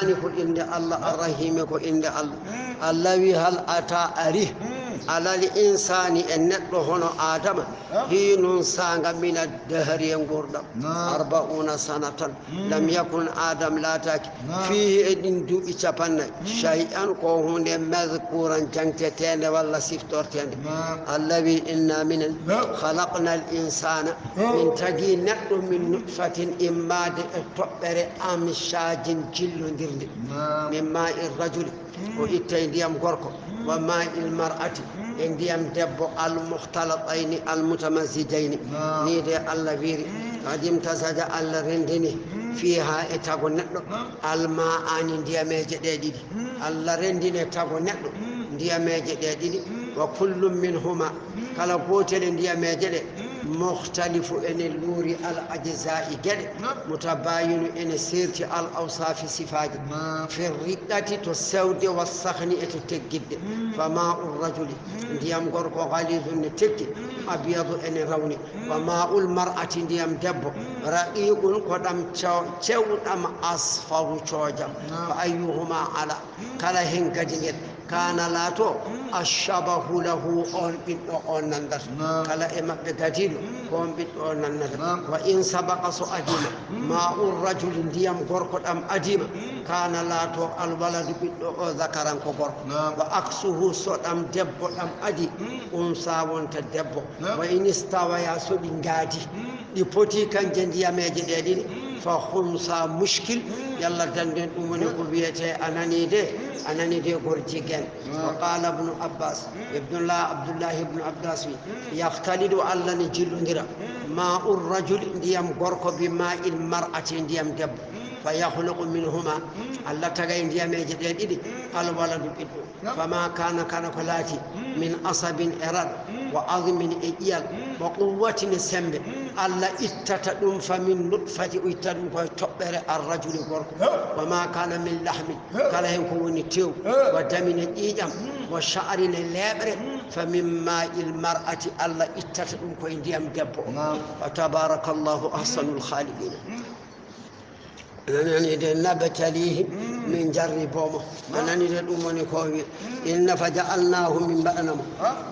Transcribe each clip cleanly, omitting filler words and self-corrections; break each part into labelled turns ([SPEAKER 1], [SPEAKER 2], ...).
[SPEAKER 1] ko inde Allah arrahim ko inde Allah Allah wi hal ata ari alal insani en neddo hono adama hinun sanga min ad-dahri ngurdam 40 sanatan lam yakun adam lataki fihi edin dubi capanna shay'an ko hunde mazkuran jangtetende walla siftortende Allah wi inna min khalaqna al-insana min tagi neddo min nutfatin immade tobbere amshajin jillo من ماء الرجل وإتيديم غوركو وماء المرأة إنديم دبو المختلطين المتمزجين نيدي الله بيري قديم تزاد الله رندني فيها إتاغو نتلو الماء إنديم جديدي الله رندني إتاغو نتلو إنديم جديدي وكل منهما كلا قوتل إنديم جديدي مختلف ان اللوري الاجزاء جد متباين ان سيرت الاوصاف صفات في الرقه تسود والصخن اتتجد فماء الرجل ديام غوركو غليظ نتك ابيض ان روني وماء المراه ديام دب رقيق قدم تشودم اصفر تشوجم فايهما على كلا هنجد كان لاتو الشبه له اون نندر كلا اما بتاتيل كون بيتون نندر وان سبق سو اديما ماء الرجل ديام غوركو دام اديما كان لاتو الولد بيدو ذكران كو غوركو واكسه سو دام دبو دام ادي انسا وونت دبو وان استوى يا سو دي دي بوتي كان جنديا ميجي دي فخمسا مشكل يلا دندن أمني كبيته أناني دي غورجيجن وقال ابن عباس ابن الله عبد الله ابن عباس يختلد الله نجيل ندرا ماء الرجل ديام غوركو بماء المرأة ديام دب فيخلق منهما الله تغاي ديام جديد الولد بيدو فما كان كلاتي من عصب إراد وعظم إيال وقوة سمب الله اتتدم فمن نطفة اتتدم فتبر الرجل غوركو وما كان من لحم كلا يكون تيو ودم إيجام وشعر اللابر فمن ماء المرأة الله اتتدم كوينديام دبو وتبارك الله أحسن الخالقين أنا نريد نبتليه من جربومه أنا نريد أمني كوي إن فجعلناه من بأنم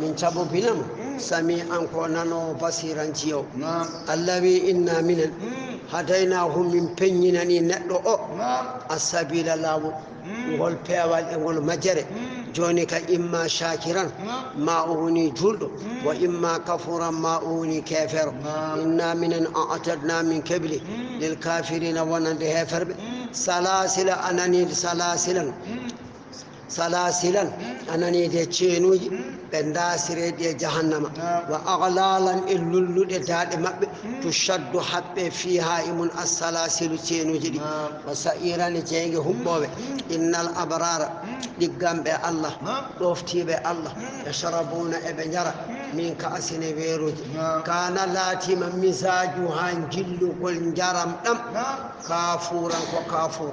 [SPEAKER 1] من تبو بنم سميعا كونانو بصيرا جيو الذي إنا من هديناهم من بيننا نتلو السبيل لاو ngol pewal e ngol majere joni ka imma shakiran ma uni juldo wa imma kafuran ma uni kafir inna minan a'tadna min kabli lil kafirin wa nan de heferbe salasila anani salasilan anani de ceenuji be ndasire de jahannama wa aghlalan illullude daade mabbe tushaddu habbe fiha imun as-salasilu ceenuji di wa sa'iran jeenge humbobe innal abrara diggambe Allah doftibe Allah yashrabuna ebenjara min ka'sine weruji kana latima misaju hanjillu gol jaram dam kafuran ko kafur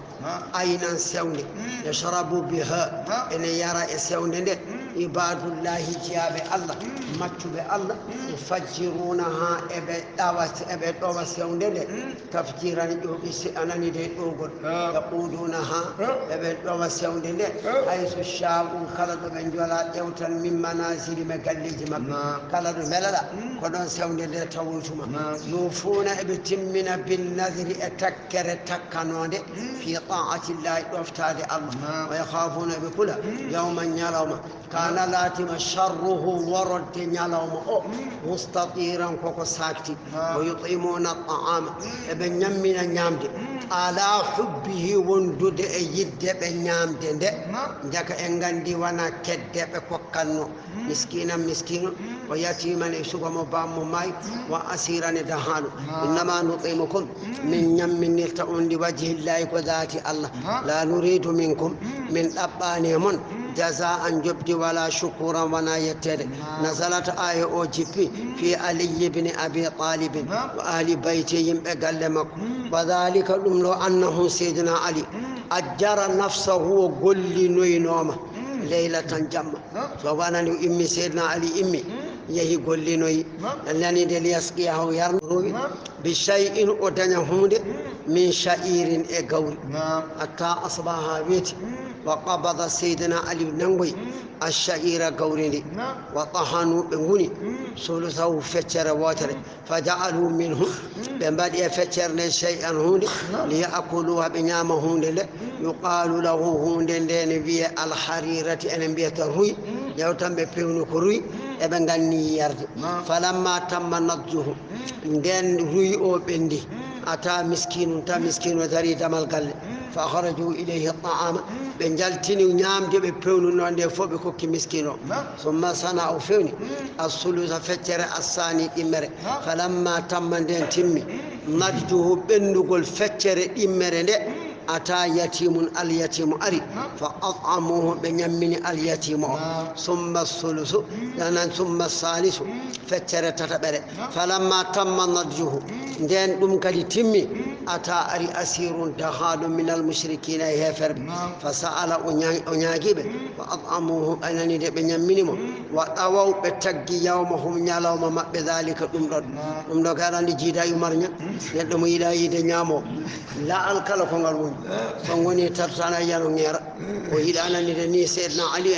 [SPEAKER 1] aynan sewnde yashrabu biha ene yara e sewnde de ibadullahi jiabe Allah maccube Allah yufajjirunaha ebe dawat ebe dowa sewnde de tafjiran do isi anani de dogol yaqudunaha ebe dowa sewnde de haythu sha'u kala do ben jola dewtan min manazili me galliji mabbe kala do melala ko don sewnde de tawutuma yufuna ebe timmina bin nadhri atakkere takkanode fi ta'ati llahi doftade Allah wa yakhafuna bi kula yawman yalawma kana latima sharruhu warad yalawma mustatiran koko sakti wa yutimuna at'ama ebe nyammina nyamde ala hubbihi wondude e yidde be nyamde de jaka en gandi wana kedde be kokkanno miskino wa yatiman e sugamo bammo may wa asiran dahanu inma nutimukum min nyamminirta on li wajhi llahi ko zati Allah la nuridu minkum min dabbani mon جزاء جبد ولا شكورا ولا يتد نزلت آية أو جبي في علي بن أبي طالب وأهل بيته بقلمك وذلك لو أنه سيدنا علي أجر نفسه وقل لي نومه ليلة جمع فوانا إمي سيدنا علي إمي يهي قل لي نوي لأنني دل يسقيه يرمي بشيء أدنى هود من شعير إجور حتى أصبحها بيت وقبض سيدنا علي ننوي الشعير قورني وطحنوا بنوني ثلثه فتر واتر فجعلوا منه بن بعد فترنا شيئا هون ليأكلوها بنعمة هون يقال له هون نبي الحريرة أنبياء الروي يوتم بيون كروي ابن غني يرد فلما تم نضجه دين روي او بندي أتى مسكين وذري دمال قال فخرجوا إليه الطعام بنجلتني ونعم دي بيون نوندي فوبكو كي مسكينو ثم صنعوا فيني الثلث فتر الثاني إمر فلما تم دين تمي نضجه بندقل فتر إمر أتى يتيم اليتيم أري فأطعموه بنيمين اليتيم ثم الثلث ثم الثالث فتر تتبر فلما تم نضجه دين دمكدي تمي أتى أري أسير دخال من المشركين يهفر فسأل أنياجيب فأطعموه أنني بنيمين وطووا بتقي يومهم يلوم ما بذلك أمدو كان جيدا يمرنيا يدوم إلى يدي نيامو لا الكل كونغالون فغوني ترسانا يانو نيرا ويدانا ني سيدنا علي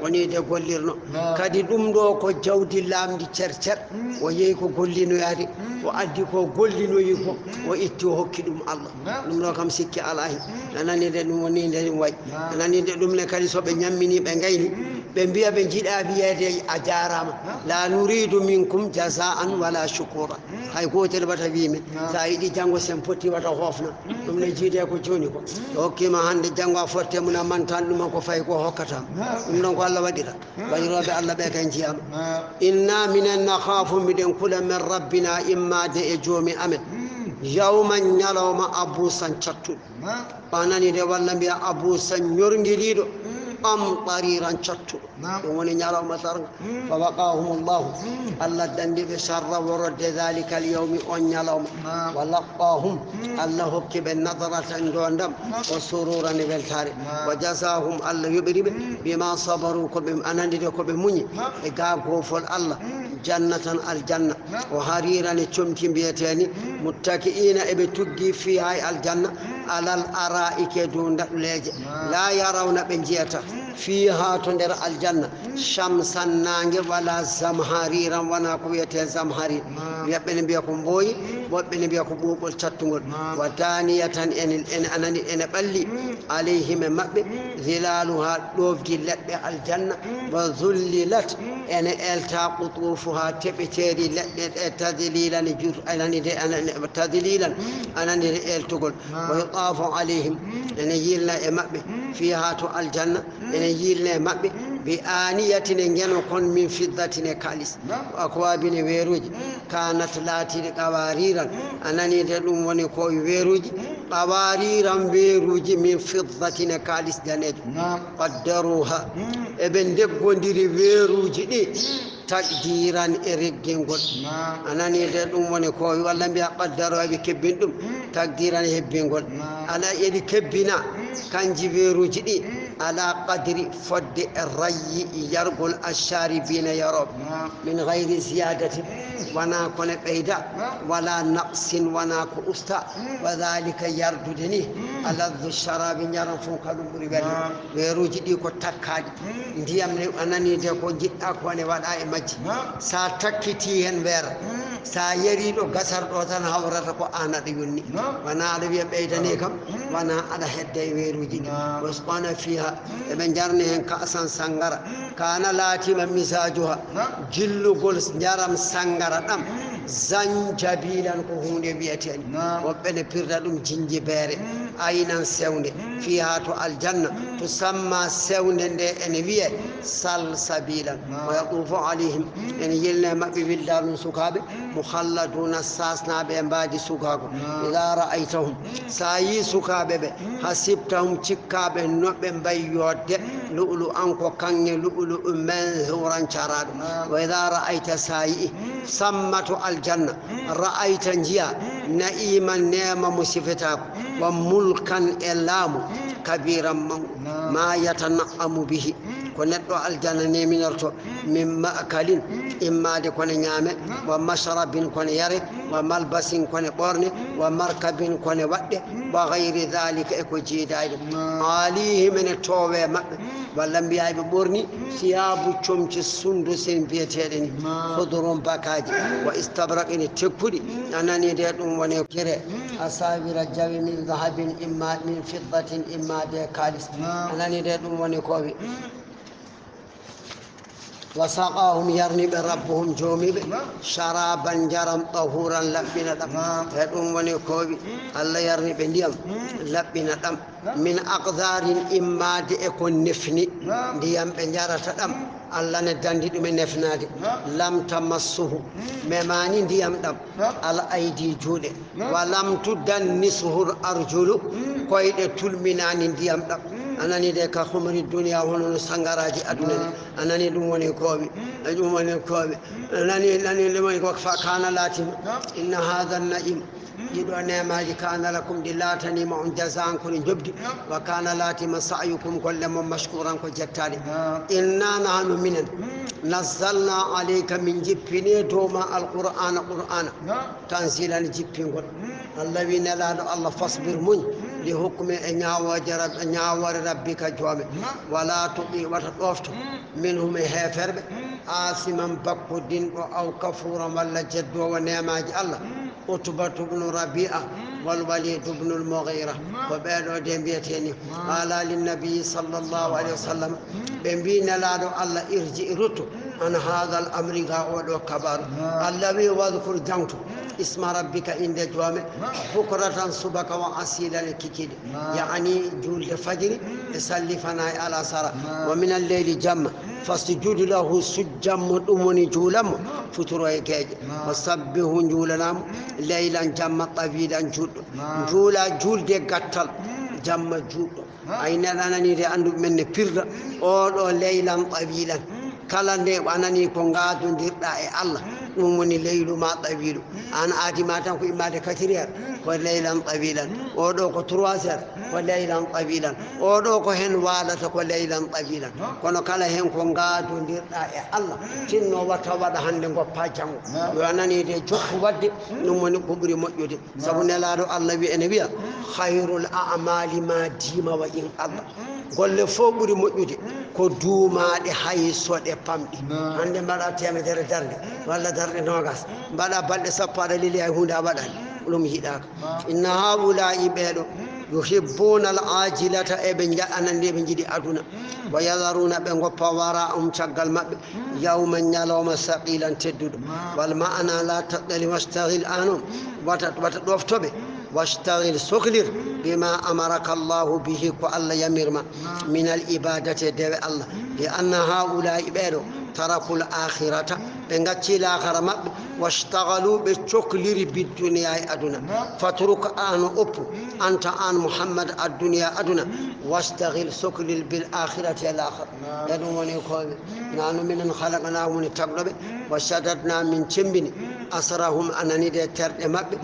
[SPEAKER 1] وني دي غوليرنو كادي دوم دو كو جawdi lamdi cercer o yeyi ko gollino yaade o addi ko gollino yiko o itti o hokki dum Allah dum do kam sikki alahi nanani de dum woni de way nanani de dum ne kadi so be nyammini be ngayni be biya be jida biyade a jarama la nuridu minkum jazaan wala shukura hay gotel bata wiimi sa yidi jango sem foti wata hofna dum ne jide ko joni ko hokkima hande jango forte mun mantan dum ko fay ko hokkata dum don ko Allah wadira bayrobe Allah be kan jiyama inna minan nakhafu miden kula min rabbina imma de ejomi amen yawman yalawma abusan chattu banani de walla biya abusan yorngilido am tariran chattu woni yalawma targa fa waqahum Allah Allah dandi be sharra warad dhalika al-yawm on yalawma walaqahum Allah hokki ben nadaratan dondam wa sururan bel tari wa jazahum Allah yubri bima sabaru ko be anandi de ko be munyi e gago fol Allah jannatan aljanna wa hariran chumti biyatani muttakiina e be tuggi fi hay aljanna alal araike dunda leje la yarawna be jiyata fiha to der aljanna shamsan nange wala zamhariran wana ko yete zamhari yabbe ne biya ko mboyi wobbe ne biya ko bobol chattugol wa taniyatan en anani en balli alayhim mabbe zilaluha dofgi ledde aljanna wa zullilat en elta qutufuha tebeteri ledde tadlilan jur anani de tadlilan anani de eltugol wa yutafu alayhim en yilna e mabbe fiha to aljanna en yilne mabbe bi aniyatin ngeno kon min fiddatin kalis akwabin weruji kanat lati qawariran anani de dum woni ko weruji qawariran weruji min fiddatin kalis danejo qaddaruha eben deggondiri weruji di takdiran ereggengol anani de dum woni ko walla biya qaddaro be kebbin dum takdiran hebbengol ala edi kebbina kanji weruji di على قدر فد الري يرجل الشاربين يا رب من غير زيادة ونا كن بيدا ولا نقص ونا كأستا وذلك يرددني على ذو الشراب يرفون كلام ربنا ويروجدي كتكاد ديام أنني دكو جد أكواني ولا إمج ساتكتي هنبر سايريدو غسر روتان هورتكو أنا ديوني وانا على بيدني كم وانا على هدي ويروجدي وسقنا فيها من جرنهم كأسا سنغرا كان لاتما مزاجها جل قل جرم سنغرا زنجبيلا كهون بيتين وبن بردم جنجبير أين سون فيها تو الجنة تسمى سون انويه سلسبيلا ويطوف عليهم ان يلنا ما ببلدار سكاب مخلدون الساسنا بأنباد سكاب إذا رأيتهم ساي سكاب حسبتهم تكاب نبن بيود لؤلؤ أنكو كان لؤلؤ منثورا شراد وإذا رأيت ساي سمت الجنة رأيت جيا نئيما نعم مسفتاك وملكا إلام كبيرا ما يتنعم به كنت الجنة منرتو من مأكل إما دي كون نيامة ومشرب كون يري وملبس كون قرن ومركب كون ود وغير ذلك اكو جيداي عليه من التوبة ولم بيعي بورني ثياب تشمش السندس بيتين خضر بكاج واستبرق إن تكبري أنا نديت ونكره أصابر الجو من ذهب إما من فضة إما دي كالس أنا نديت ونكوبي وسقاهم يرني بربهم جومي شرابا جرم طهورا لبنا دم هدوم ونكوبي الله يرني بنديم لبنا دم من أقدار إما دي يكون نفني ديام بنجارة دم الله ندندي من نفنادي لم تمسه مماني ديام دم على أيدي جودة ولم تدنسه الأرجل كويد تلمنان ديام دم أنا نديك خمر الدنيا هون سانغراجي أدنى أنا ندومني كوبي ندومني كوبي أنا ندومني كوبي فكان لاتم إن هذا النعيم جدوا نعمة كان لكم دلاتني مع جزاء كل جبد وكان لاتم سعيكم كل مشكورا كجتالي إننا نحن من نزلنا عليك من جبني دوما القرآن تنزيلا جبين الذين لا الله فاصبر من لحكم أن يعور ربك جوامع ولا تطيع وتطفت منهم هافر آثما بقدين أو كفورا ولا جد ونعمة الله أتبة بن ربيعة والوليد بن المغيرة وبالو دمبيتني قال للنبي صلى الله عليه وسلم بنبينا لا الله ارجع رتو عن هذا الأمر قاعد كبار الذي واذكر جنته اسم ربك عند جوامع بكرة صبك وأصيلا لكيكيد يعني جول الفجر يصلي فناء على سرى ومن الليل جمع فسجود له سجم أمني جولم فتر يكاج وسبه جولنا ليلا جمع طويلا جول دي قتل جمع جول أين أنا نري أندو من فرد أو ليلا طويلا kala nde anani ko ngaadondirɗa e Allah ɗum woni leylu ma tawilu an aadima tan ko immade 4 heures ko leylan tawilan oɗo ko 3 heures ko leylan tawilan oɗo ko hen walata ko leylan tawilan kono kala hen ko ngaadondirɗa e Allah tinno wata waɗa hande goppa janggo yo anani de jokku wadde ɗum woni ko ɓuri moƴƴude sabu nelaɗo Allah wi ene wiya khayrul a'mali ma dima wa in Allah golle fof ɓuri moƴƴude ko duumaɗe hay soɗe pamɗi hande mbaɗa temedere darde walla darde nogas mbaɗa balɗe sappo aɗa lili hay hunde a waɗani ɗum yiɗaka inna haula'i ɓeeɗo yuhibbuna al ajilata eɓe jaɗanande ɓe jiiɗi aduna wa yadharuna ɓe goppa wara caggal maɓɓe yawma ñalawma saqilan tedduɗo wal ma'ana la taɗɗali wastahil anon wata ɗoftoɓe واشتغل سكلر بما أمرك الله به كألا يمرما من الإبادة دو الله لأن هؤلاء بيرو تركوا الآخرة بنغتي الآخرة واشتغلوا بالشكلر بالدنيا أدنى فترك آن أبو أنت آن محمد الدنيا أدنى واشتغل سكلر بالآخرة الآخر يدوني يقول نحن من خلقناهم من تقرب وشددنا من تنبني أسرهم أنني دي ترد مبي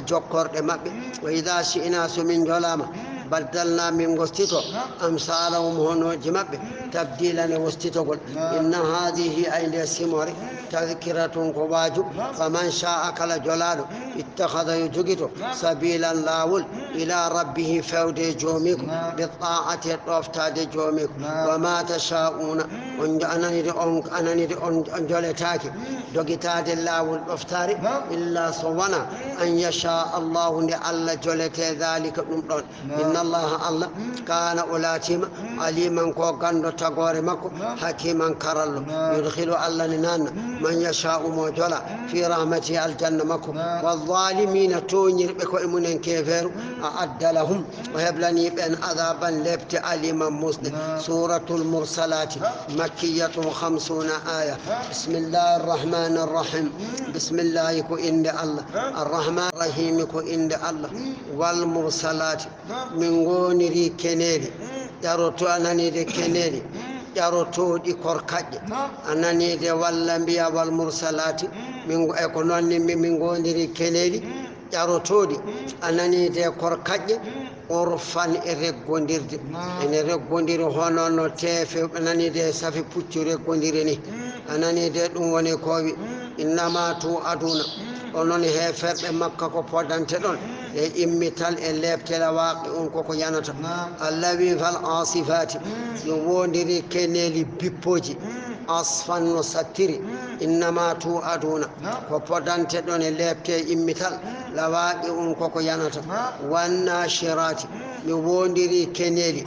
[SPEAKER 1] جوكور مبي وإذا شئنا سمين جلامة بدلنا من وستيتو أمثالهم هنو جمبي تبديلا وستيتو قل إن هذه أين سموري تذكرة قواجو فمن شاء كلا جلالو اتخذ يجوكتو سبيلا لاول إلى ربه فود جوميكو بالطاعة الطفتاد جوميكو وما تشاءون أنني دي أنجلتاكي دوكتاد اللاول أفتاري إلا صونا أن يشاء الله لألا جلت ذلك نمرون إن الله كان أولاتيما عليما كوغاندو تغوري مكو حكيما كرلو يدخل الله نانا من يشاء موجولا في رحمته الجنة مكو والظالمين تونير بكو إمونين كيفيرو أعد لهم وهبلني بأن عذابا لبت عليما مسلم سورة المرسلات مكية 50 آية بسم الله الرحمن الرحيم بسم الله يكو إند الله الرحمن الرحيم يكو إند الله والمرسلات من غونري كنيري يروتو أناني دي كنيري يروتو دي كوركاج أناني دي والأنبياء والمرسلات من غونري كنيري ƴarotooɗi ananiide korkaƴƴe orfan e reggondirde ene reggondiri hono no teefe ananiide safi puccu reggondiri ni ananiide ɗum woni ko wi innama tu aduna onon heferɓe makka ko podante ɗon e immital e lebtela waaqi on koko yanata allah wi fal asifati yo wondiri keneli bippoji asfan no sattiri innama tu aduna ko podante ɗon e lebte immital la waaqi on koko yanata wannashirati yo wondiri keneli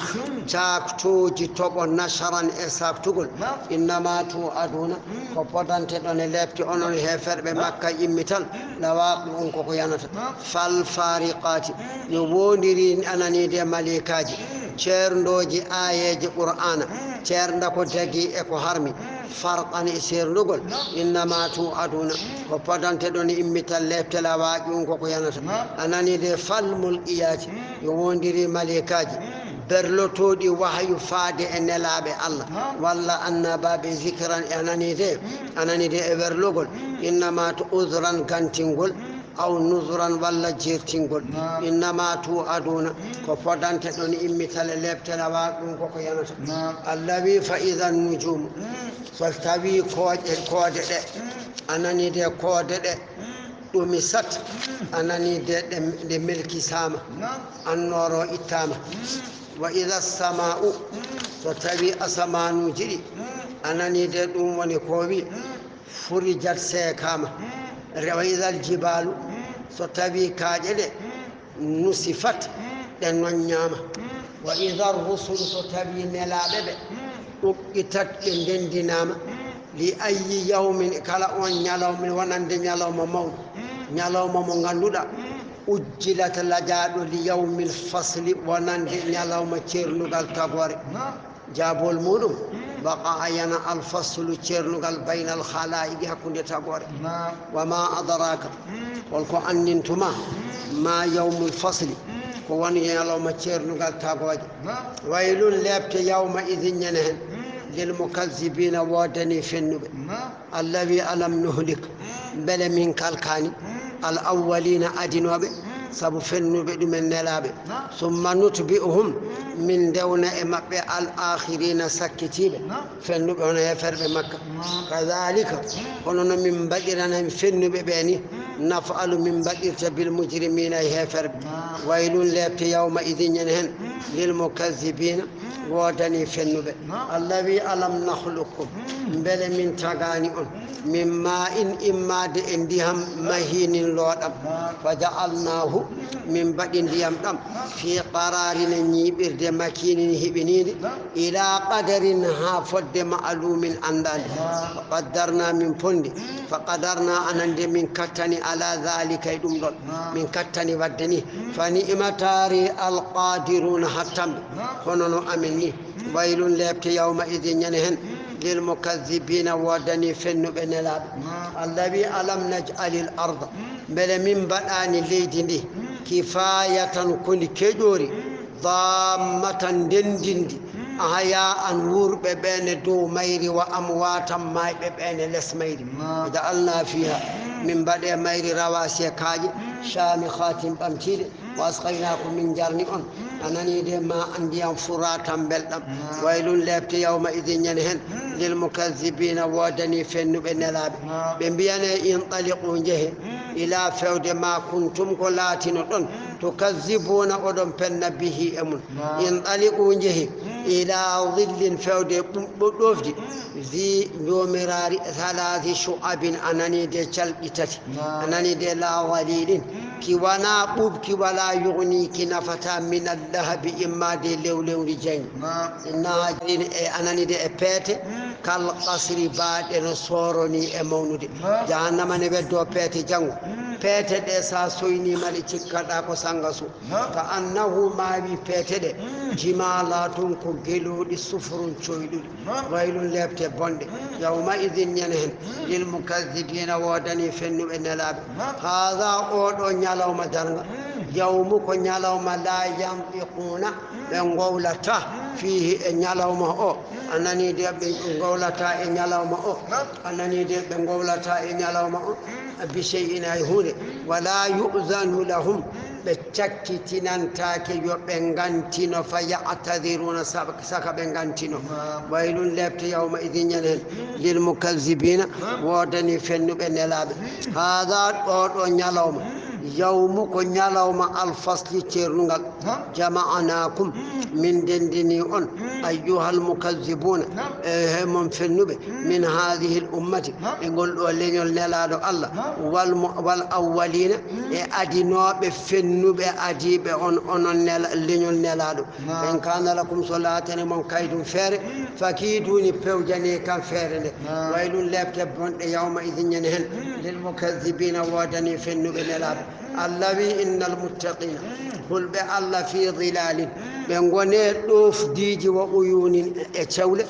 [SPEAKER 1] caktoji toɓo nasharan e saktugol innama tu aduna ko podante ɗon e lebte onon heferɓe makka immital la waaqi on koko yanata fal fariqati yo wondiri ananiide malikaji ceerndoji ayeje qur'ana ceernda ko dagi e ko harmi farqan e seerdugol innama tu aduna ko podante ɗon e immital lebte la waaqi on koko yanata ananiide fal mulqiyati yo wondiri malikaji berlotoɗi wahyu faade e nelaɓe allah walla annabaɓe zicran e ananide e werlugol innama tu udran gantingol aw nuzran walla jertingol innama tu aduna ko podante ɗon immital e lebtela waaɓe ɗum koko yanata allah wi fa ida nujumu so tawi koode ɗe ananide koode ɗe ɗumi sat ananide ɗe melkisama annoro ittama wa ida sama'u so tawi asamanuji ɗi ananide ɗum woni ko wi furijat seekama wa ida aljibalu so tawi kaaƴe ɗe nusifat ɗe noññama wa ida rusulu so tawi nelaɓe ɓe ɗuɓɓitat ɓe ndendinama li ayi yawmin kala on ñalawmin wonande ñalawma mawɗo ñalawma mo ganduɗa ujjilat lajaɗo li yawmil fasli wonande ñalawma ceernugal tagore jaabol muɗum baqa ayana alfaslu ceernugal bayna al khalaiqi hakkude tagore wama adraka holko andintuma ma yawmul fasli ko woni ñalawma ceernugal tagoje waylun lebte yawma idin ñene hen lil mukazzibina wodani fennuɓe allah wi alam nuhlik beele min kalkani al awwalina adinoɓe sabu fennuɓe ɗumen nelaɓe summa nutbi'uhum min dewna e maɓɓe al akhirina sakkitiɓe fennuɓe hono heferɓe makka kadhalika hono no min mbaɗirana fennuɓe ɓe ni nafalu min mbaɗirta bil mujrimina e heferɓe waylun lebte yawma idin ñene hen lil mukazzibina wodani fennuɓe allah wi alam nahlukum beele min tagani on min ma in immade e ndiyam mahinin looɗam fa ja'alnahu min mbaɗi ndiyam ɗam fi qararina ñiɓirde makinin hiɓinide ila qadarin ha fodde ma'lumin andade fa qaddarna min ponde fa qadarna anande min kattani ala dhalika e ɗum ɗon min kattani wadde ni fa ni'matari alqadiruna hattamɓe hono no amin ni waylun lebte yawma idin ñane hen lil mukazzibina wodani fennuɓe nelaɓe allah wi alam naj'alil arda beele min mbaɗani leydi ndi kifayatan koni keƴori dammatan ndendindi ahaya an wurɓe ɓene dow mayri wa amwatan mayɓe ɓene less mayri ja'alna fiha min mbaɗe mayri rawasi e kaaƴe shamikhatin ɓamtiɗe wa asqaynakum min jarni on ananide ma andiyam furatan belɗam waylun lebte yawma idin ñane hen lil mukazzibina wodani fennuɓe nelaɓe ɓe mbiyane intaliqu jeehe ila fewde ma kuntum ko laatino ɗon tukazzibuna oɗon penna bihi e mum intaliqu jeehe ila dhillin fewde ɗofdi zi jomirari halati shu'abin ananide calɗi tati ananide la walilin ki wana ɓuɓki wala yugni ki nafata min allahabi immade lewlewri jangi innaharin e ananide e peete kal qasri baɗe no soroni e mawnude jahannama ne weddo peete jango peete ɗe sa soynima ɗe cikkaɗa ko sanga su ka annahu mawi peete ɗe jimalatun ko geloɗi sufrun coyɗuɗi waylun lebte bonɗe yawma idin ñane hen lil mukazzibina wodani fennuɓe nelaɓe hada oɗo ñalawma darga yawmu ko ñalawma la yantiquna ɓe gowlata فيه إن يلوم أو أنني دي بنقولتا إن يلوم أو أنني دي بنقولتا إن يلوم أو بشيء يهود ولا يؤذن لهم بتشكتين تاكي يبنغانتينو فيعتذرون ساكا بنغانتينو ويل لبت يومئذ ينهل للمكذبين ودني فنو بنلاب هذا قول نيالوم يوم كنيالوم الفصل تيرنغال جمعناكم من دندني أن أيها المكذبون هم فنو من هذه الأمة يقول ولين نلادو الله والأولين أدينو بفنو بأجيب أن لين نلادو إن كان لكم صلاة من كيد فير فكيدوني بوجني كان فيرني ويل لبت يومئذ ينهل للمكذبين ودني فنو بنلاب الذي إن المتقين قل بالله في ظلال بنغوني دوف ديجي وعيون اتشول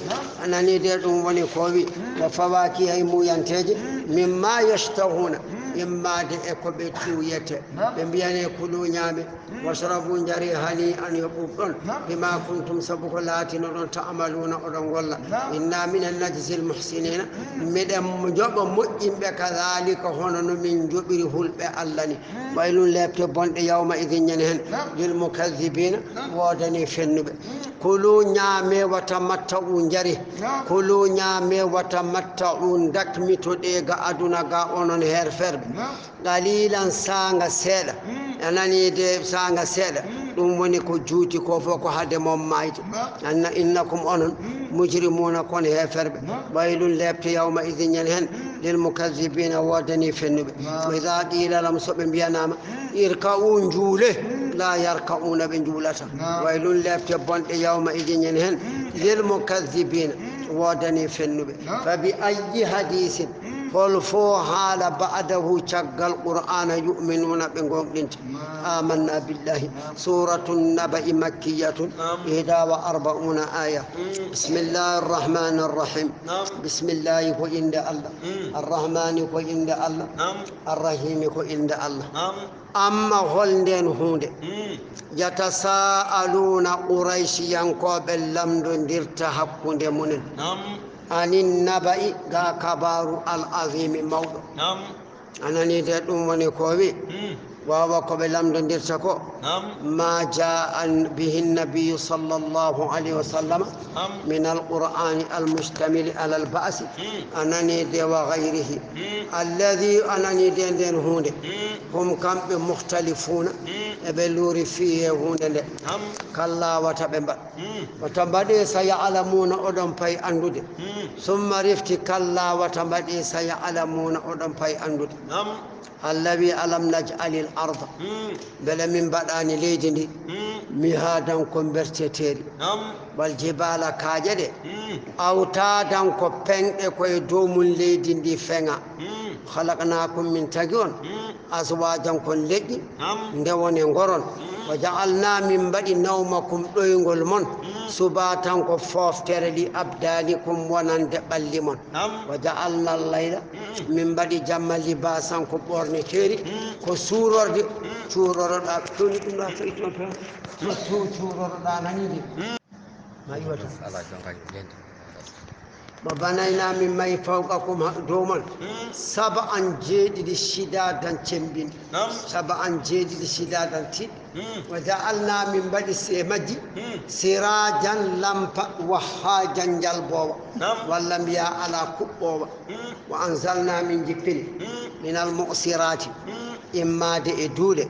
[SPEAKER 1] أنني ديرون وني كوبي وفواكه مو ينتج مما يشتهون إما دي إكوبيتوية بمبياني كلوا نيامي واشربوا جري هنيئا يقوبون بما كنتم سبقلاتنا تعملون أدن والله إنا من النجس المحسنين مدام مجب مؤمن بكذلك هون من جبره البألني ويل لابتبون يومئذ ينهن للمكذبين ودني في النبي كلوا نيامي وتمتعوا جري كلوا نيامي وتمتعوا دكمتو ديغا أدونا غاونون هير فرب قليلا سانغا سيدا أنني دي سانغا سيدا دum woni ko juuti ko foko hade mom mayti anna innakum onon mujrimuna kon heferbe waylun lebte yawma idhin hen lil mukazzibina wadani fennube wa idha qila lam sobe biyanama irka'u jule la yarka'una bin julata waylun lebte bonde yawma idhin hen lil mukazzibina wadani fennube fa bi ayyi hadithin فالفو حال بعده شق القرآن يؤمنون بنقومدنت آمنا بالله سورة النبأ مكية 41 آية بسم الله الرحمن الرحيم بسم الله وإند الله الرحمن وإند الله الرحيم وإند الله أما هولدن هونde يتساءلون قريش ينقب اللمد ديرت حقنde munen عن النبأ غا كبار العظيم موضوع أنني دون وني كوبي وهو قبل لم ندرسكو ما جاء به النبي صلى الله عليه وسلم من القرآن المشتمل على البأس أنني دي وغيره الذي أنني دين هون هم كم مختلفون بلور فيه هون كلا وتبدي سيعلمون أدم في أندود ثم رفت كلا وتبدي سيعلمون أدم في أندود الذي ألم نجعل الأرض بل من بدان ليدني مهادا كمبرتيري والجبال كاجد أوتادا كبين إكوي دوم ليدني فنغا خلقناكم من تجون أزواجا كن لدي ندوني غورون وجعلنا من بعد نومكم دوينغول من سباتا كفوفتر لأبدانكم ونند بلمون وجعلنا الليل من بعد جمع لباسا كبورني كيري كسورور دي سورور دا توني كنا فيتون سورور دا نانيدي ما يوتو وبنينا من ماء فوقكم دوما سبعا جديد شدادا تشمبين سبعا جديد شدادا تي وجعلنا من بعد سمجي سراجا لمبا وحاجا جلبوا ولم يا على كبوا وانزلنا من جبل من المؤسرات إما دي دولة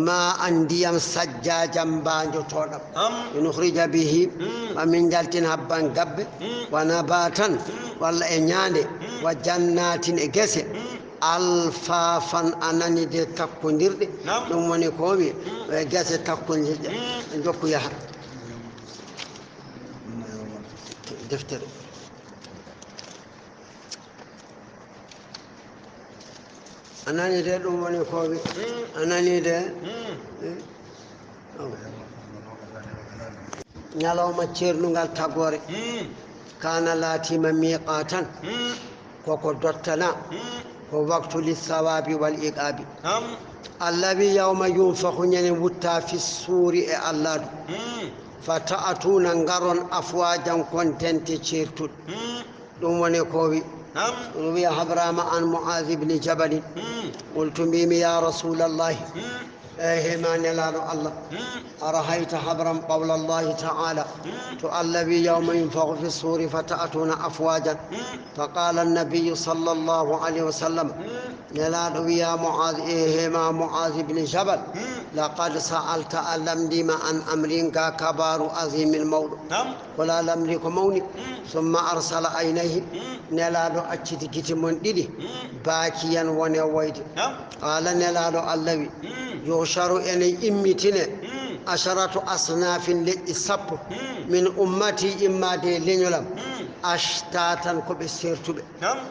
[SPEAKER 1] ما عنديم سجاجا بانجو تودم نخرج به ومن جلتين هبان قب ونباتا ولا إنياني وجنات إجسي alfafan anani de takkondirde dum woni ko wi gese takkondirde jokku yaha deftere anani de dum woni ko wi anani de nyalawma cernungal tagore kana latima miqatan koko dottana ووقت للثواب والإقاب الذي يوم ينفخ وتا في السور الله فتأتون غرون أفواجا كنتن تشيرتون دون ونكوبي روي حبرام عن معاذ بن جبل قلت بهم يا رسول الله ما نلال الله أرهيت حبرم قول الله تعالى تؤلبي يوم ينفخ في الصور فتأتون أفواجا فقال النبي صلى الله عليه وسلم نلال يا معاذ ما معاذ بن جبل لقد سألت ألم دم عن أمرك كبار عظيم الموت ولا لم موني ثم أرسل عينيه نلال أجد كتمون ديدي باكيا ونويد قال نلال اللوي يوشر إلي إمتين عشرة أصناف لإصاب من أمتي إما دي لنلم أشتاتا كبسيرتو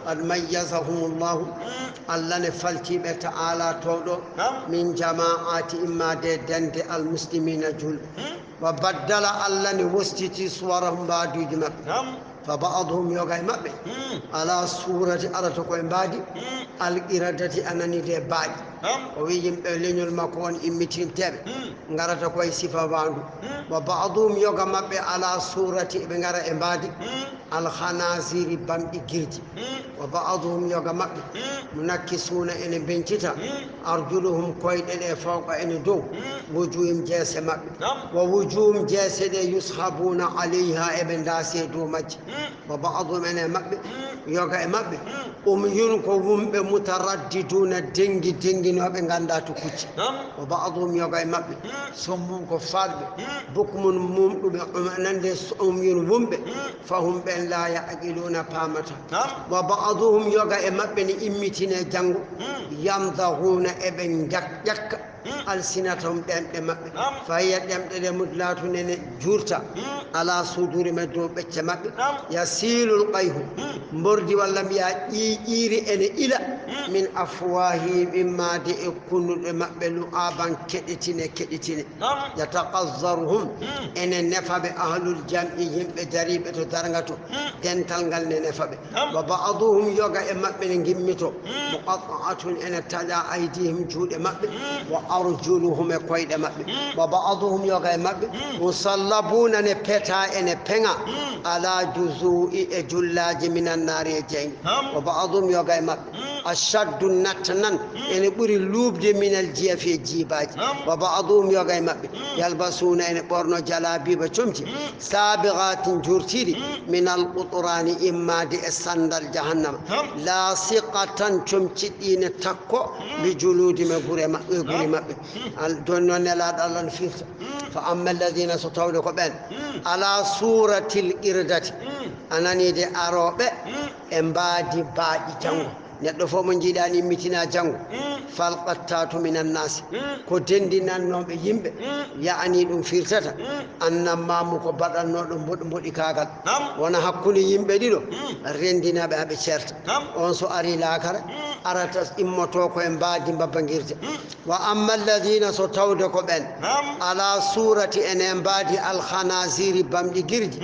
[SPEAKER 1] قد ميزهم الله الله نفلتي بتعالى تولو من جماعات إما دي دند المسلمين جل وبدل الله نوستي صورهم بعد جمع فبعضهم يوغاي مبه على صورة أرتكوين بادي الإرادة أنني دي بادي ويجم لين المكون إمتين تابع نغرتكوين صفة باندو وبعضهم يوغا مبه على صورة بنغر إمبادي الخنازير بامدي جيرتي وبعضهم يوغا مبه منكسون إن بنتتا أرجلهم كوين إن فوق إن دو وجوهم جاسة مبه ووجوهم جاسة يصحبون عليها ابن داسي دو مج وبعضهم أنا مبه يوغا مبه ينكوهم مترددون دنجي نوبه غانداتو كوتي وبعضهم يوغا مبه سمون كو فالبه بكم مومدو ناندي ينومبه فهم بن لا يعقلون فامتا وبعضهم يوغا مبه ني اميتينا جانغو يمضغون ابن جك ألسنتهم دم فهي دم مدلات جورتا على صدور مدوب بتشمك يسيل القيه مردي ولم ييري إن إلى من أفواههم إما دي يكون مقبل آبان كدتين يتقذرهم إن النفب أهل الجمع بجريبة درنغتو دنتلغل نفب وبعضهم يوغا مقبل جمتو مقطعة إن تلا أيديهم جود مقبل وأرجلهم كويد مبه وبعضهم يوغا مبه مصلبون نبتا ان بينا على جزوء جلاج من النار جين وبعضهم يوغا مبه أشد نتنن ان بري لوب من الجيف جيباج وبعضهم يوغا مبه يلبسون ان بورنو جلابي بچمتي سابغات جورتيري من القطران اما دي السندل جهنم لاصقة چمتي ان تكو بجلود مغرما دون لا دالن فيك فأما الذين ستولوا بين على صورة الإردة أنني دي أروبة إمبادي بادي جنو ندفو من جيداني متنا جنو فالقطات من الناس كتندنا نوم يمب يعني دون فيرتتا أنما مكبر نوم بود كاغال وانا حكوني يمب ديلو رندنا باب شرط ونسو أري لاكر أرتس إمتوكو إمبادي بابنجيرت وأما الذين ستودكو بين على صورة أن إمبادي الخنازير بامدي جيرد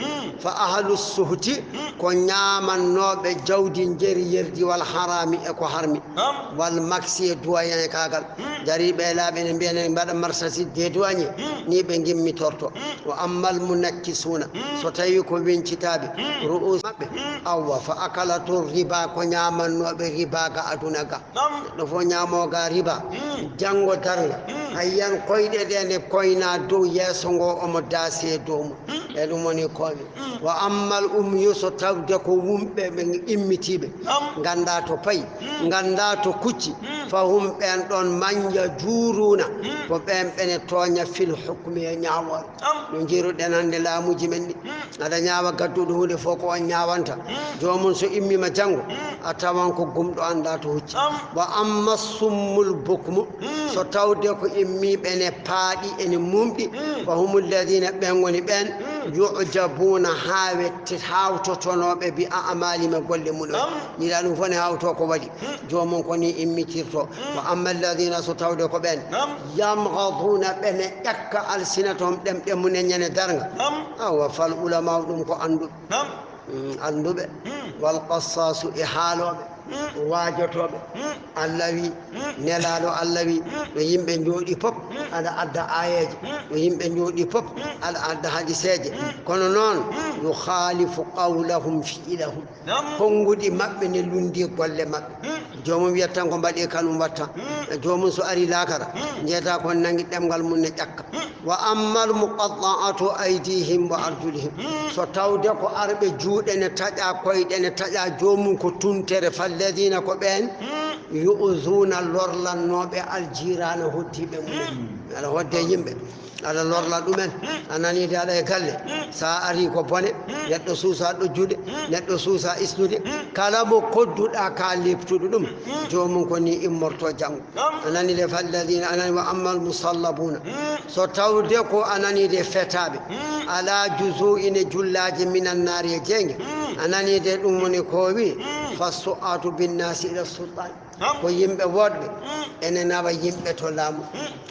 [SPEAKER 1] فأهل السهت كنياما نوب جود جري يردي والحرام اكو حرمي والمكسي دواني كاغال جاري بلا بين بين بعد مرسسي دي دواني ني بنجي مي تورتو واما المنكسون ستايكو بين كتابي رؤوس او فاكلت الربا كنياما نوب ربا غا ادونغا دفو نيامو غا ربا جانغو دار ayyan koyde dene koyna do yesongo omo dasi domo elumoni komi wa ammal yuso tawde ko wumbe be immitibe ganda to pay ganda to kucci fahum ben don manja juruna ko ben bene tonya fil hukmi nyaawal no jiru denande laamuji men ni ada nyaawa gaddudo hunde foko on nyaawanta jomum so immi ma jango atawan ko gumdo anda to hucci wa amma summul bukmu so tawde ko immi bene paadi ene mumdi fa humul ladina ben woni ben yu'jabuna hawet hawto tonobe bi a'mali ma golle mun ni lanu fone hawto ko wadi jomon ko ni immitirto wa amma alladhina sutawde ko ben yamghaduna bene yakka alsinatum dem mun nyane darga aw fal ulama dum ko andu andube wal qassasu ihalobe واجتوب اللوي نلالو اللوي ويمبن جودي فوب على أدى آيات ويمبن جودي فوب على أدى حديثات كونو نون يخالف قولهم في إلههم هنغودي مبني لندي قول مب جومم يتان كو مبادي كانو باتا جومم سو أري لاكرا نيتا كون نانغي دمغال مون نياك وأما المقطعات أيديهم وأرجلهم so tawde ko arbe juude ne taja koyde ne taja jomum ko tuntere falladina ko ben yu'zuna lorlannobe aljirana hoddibe mun ala hodde yimbe ala lorla dumen anani de ala e galle sa ari ko bone neddo suusa do juude neddo suusa isnude kala mo kodduda ka leptudo dum jomum ko ni immorto jam anani de falladina anani wa ammal musallabuna so tawde ko anani de fetabe ala juzu'ine jullaji minan nari jenge anani de dum woni ko wi fasu'atu bin nasi ila sultan ko yimbe wodbe enen nawa yimbe to laamu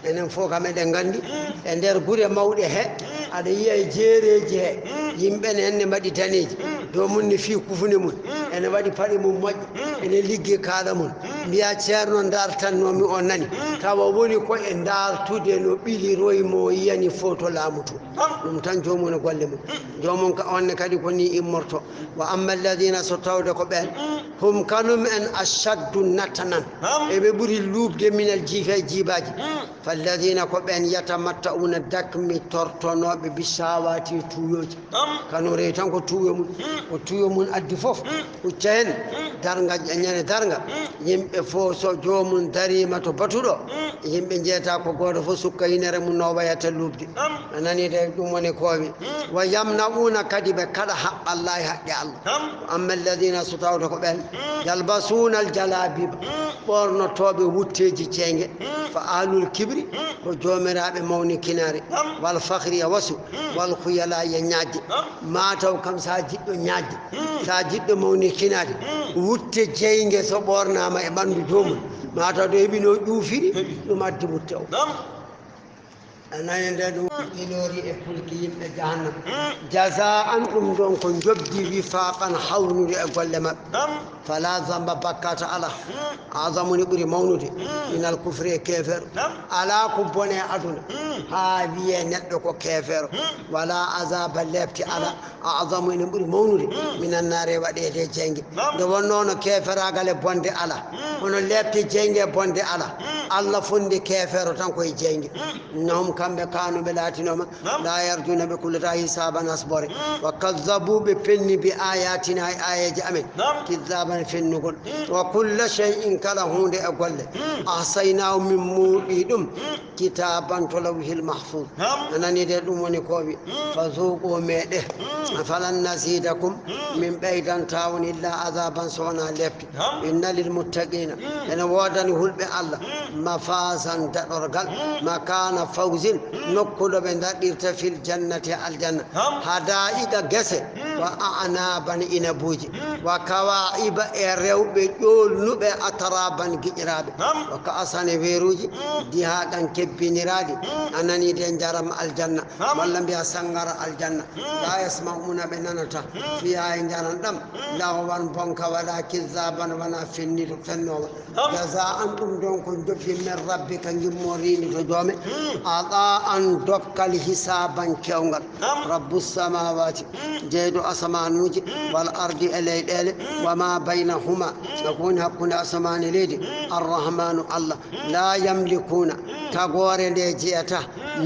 [SPEAKER 1] enen fo kam eden gandi e der gure mawde he ada yiya jeereji he yimbe ne madi taneji do mun ni fi kufune mun ene wadi padi mum majji ene ligge kala mun biya ceerno dartanno mi on nani tawa woni ko e dartude no bili roymo yani foto laamuto dum tan jomum golle mum jomum ka on kadi ko ni immorto wa amma alladhina satawda ko ben hum kanum en ashaddu natanan e be buri lubde minal jifa jibaji falladhina ko ben yatamatta'una dakmi tortonobe bisawati tuyoji kanu re tan ko tuyo mun ko tuyo mun addi fof ko ceen darga nyane darga yimbe fo so jomum darima to batudo yimbe jeta ko goto fo sukka inere mun no wayata lubde anani de dum woni kowi wa yamnauna kadi be kada haqqallahi haqqi Allah amma alladhina satawda ko ben yalbasuna aljalabib borno tobe wutteji cenge fa alul kibri ko jomirabe mawni kinare wal fakhri ya wasu wal khuyala ya nyaaji mataw kam sa jiddo nyaaji sa jiddo mawni kinare wutte cenge so bornama e bandu jomum mataw do hebino juufiri dum addi wutte o anani nde ɗum ilori e pulki yimɓe jahannam jaza'an ɗum ɗon ko jobdi wifaqan hawnude e golle maɓɓe fala zamba bakkata ala azamuni ɓuri mawnude minal kufri e kefeero ala ko bone aduna ha wiye neɗɗo ko kefeero wala azaba lebti ala azamu ene ɓuri mawnude minan naare waɗede jengge nde wonno no keferagal e bonde ala hono lebte jengge e bonde ala allah fonde kefeero tan koye jengge noom kamɓe kanuɓe laatinoma la yarjuna ɓe kullata hisaban asbore wa kazzabu ɓe penni bi ayatina e ayeji amen kizzaban fennugol wa kulla shay'in kala hunde e golle ahsaynahu min muuɗi ɗum kitaban to lawhil mahfuz anani de ɗum woni kowi fa zuqu meɗe falan nasidakum min ɓeydantawon illa azaban sowona leppi inna lil muttaqina ene wodani hulɓe allah mafasan daɗorgal makana fawzin nokkuɗo ɓe daɗirta fil jannati aljanna hada'iqa gese wa a'naban inabuji wa kawa'iba e rewɓe ƴolnuɓe ataraban giƴiraɓe wa ka asane weeruji dihaɗan kebbiniraɗi anani de jaram aljanna walla mbiya sangara aljanna la yasma'una ɓe nanata fiya e jaran ɗam lahwan bonka wala kizzaban wona fennido fennowa jaza'an ɗum ɗon ko jobbi min rabbika gimmorini to joome aɗa an dokkal hisaban kewgal rabbus samawati jeyɗo asamanuji wal ardi e leyɗele wama baynahuma ko woni hakkude asamani leydi arrahmanu allah la yamlikuna tagore nde jeyata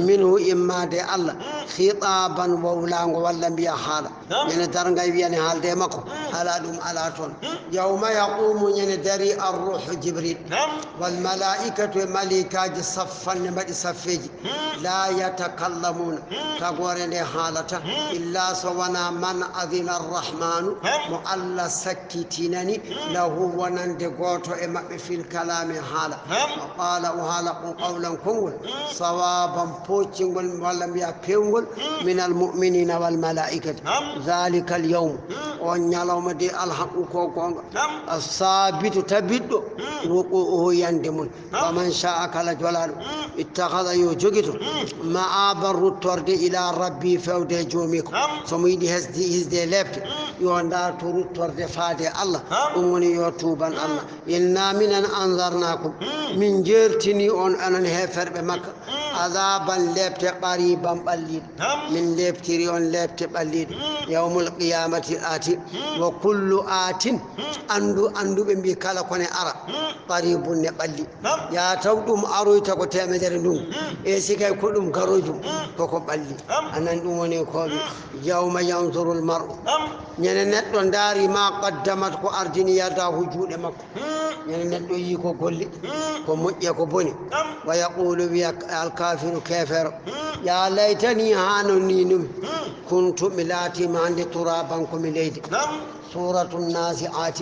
[SPEAKER 1] minhu immade allah khitaban wawlago walla mbiya haala ñande dargay wiyane haalde makko ala ɗum ala toon yawma yaqumu ñande dari arruhu jibril wal malaikatu e malikaji saffanne mbaɗi saffeji la yatakallamuna tagore nde haalata illa so wona man adina arrahmanu mo allah sakkitinani lahu wonande goto e maɓɓe fil kalame haala o qala o haala ko qawlan kongol sawaban poccingol walla mbiya pewgol min almuminina wal malaikati dhalika al yawm ونيالوم دي الحق كوكونغ الثابت تبدو وقوه يندمون فمن شاء كلا جلال اتخذ يوجد ما عبر التورد إلى ربي فودي جوميكو سميدي هزدي لفت يوندار تورد فادي الله أمني يوتوبا الله إنا من أنظرناكم من جيرتني أن أنا هفر بمكة عذابا لفت قريبا بليد من لفتري أن لفت بليد يوم القيامة الآتي وكل آت أندو بمبي كالا كوني أرى قريب نبلي يا تودم أروي تكو تامدر نوم إيسيكا كلهم كروجم كوكو بلي أنا نومني كوبي يوم ينظر المرء نتون داري ما قدمت كو أرجني يدا وجود مكو نتون يكو كولي كو مجي كو بني ويقول بي الكافر كافر يا ليتني هانوني نم كنت ملاتي ما عندي ترابا كمليدي سورة النازعات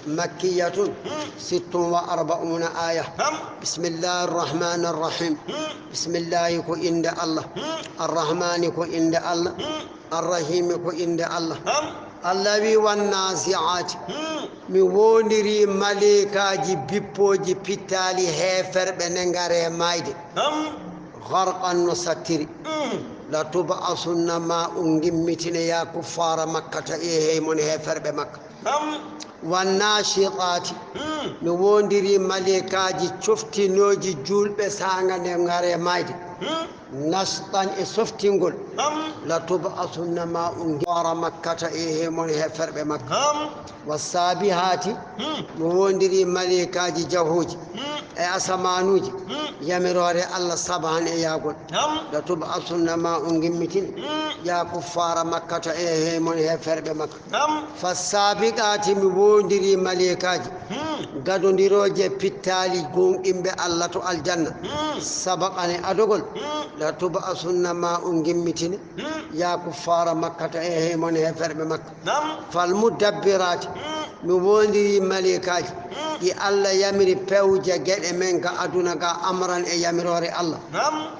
[SPEAKER 1] مكية 46 آية بسم الله الرحمن الرحيم بسم الله كو إند الله الرحمن كو إند الله الرحيم كو إند الله الذي والنازعات ميونري ملكا جي بيبو جي بيتالي هفر بننغاري مايدي غرقا نستري لا تبعثن ما أنجمتنا يا كفار مكة إيه من هفر بمكة والناشطات نوندري ملكاجي شفتي نوجي جول بسانغا نغاري مايدي نشطان إسفتينغول لا تبعثن ما أنجار مكة إيه من هفر بمكة والسابحات نوندري ملكاجي جهوجي أسمانوجي يمروري الله سبحانه يقول لا تبعثن ما أنجمتنا يا كفار مكة إيه من هفر بمكة فالسابقات مبودري ملكاجي غادونديروجي بيتالي غون إمبي الله تو الجنة سبقني أدوغل لا تبعثن ما أنجمتنا يا كفار مكة إيه من هفر بمكة فالمدبرات مبودري ملكاجي يا الله يمري بيوجا جل منك أدونك أمرا يمروري الله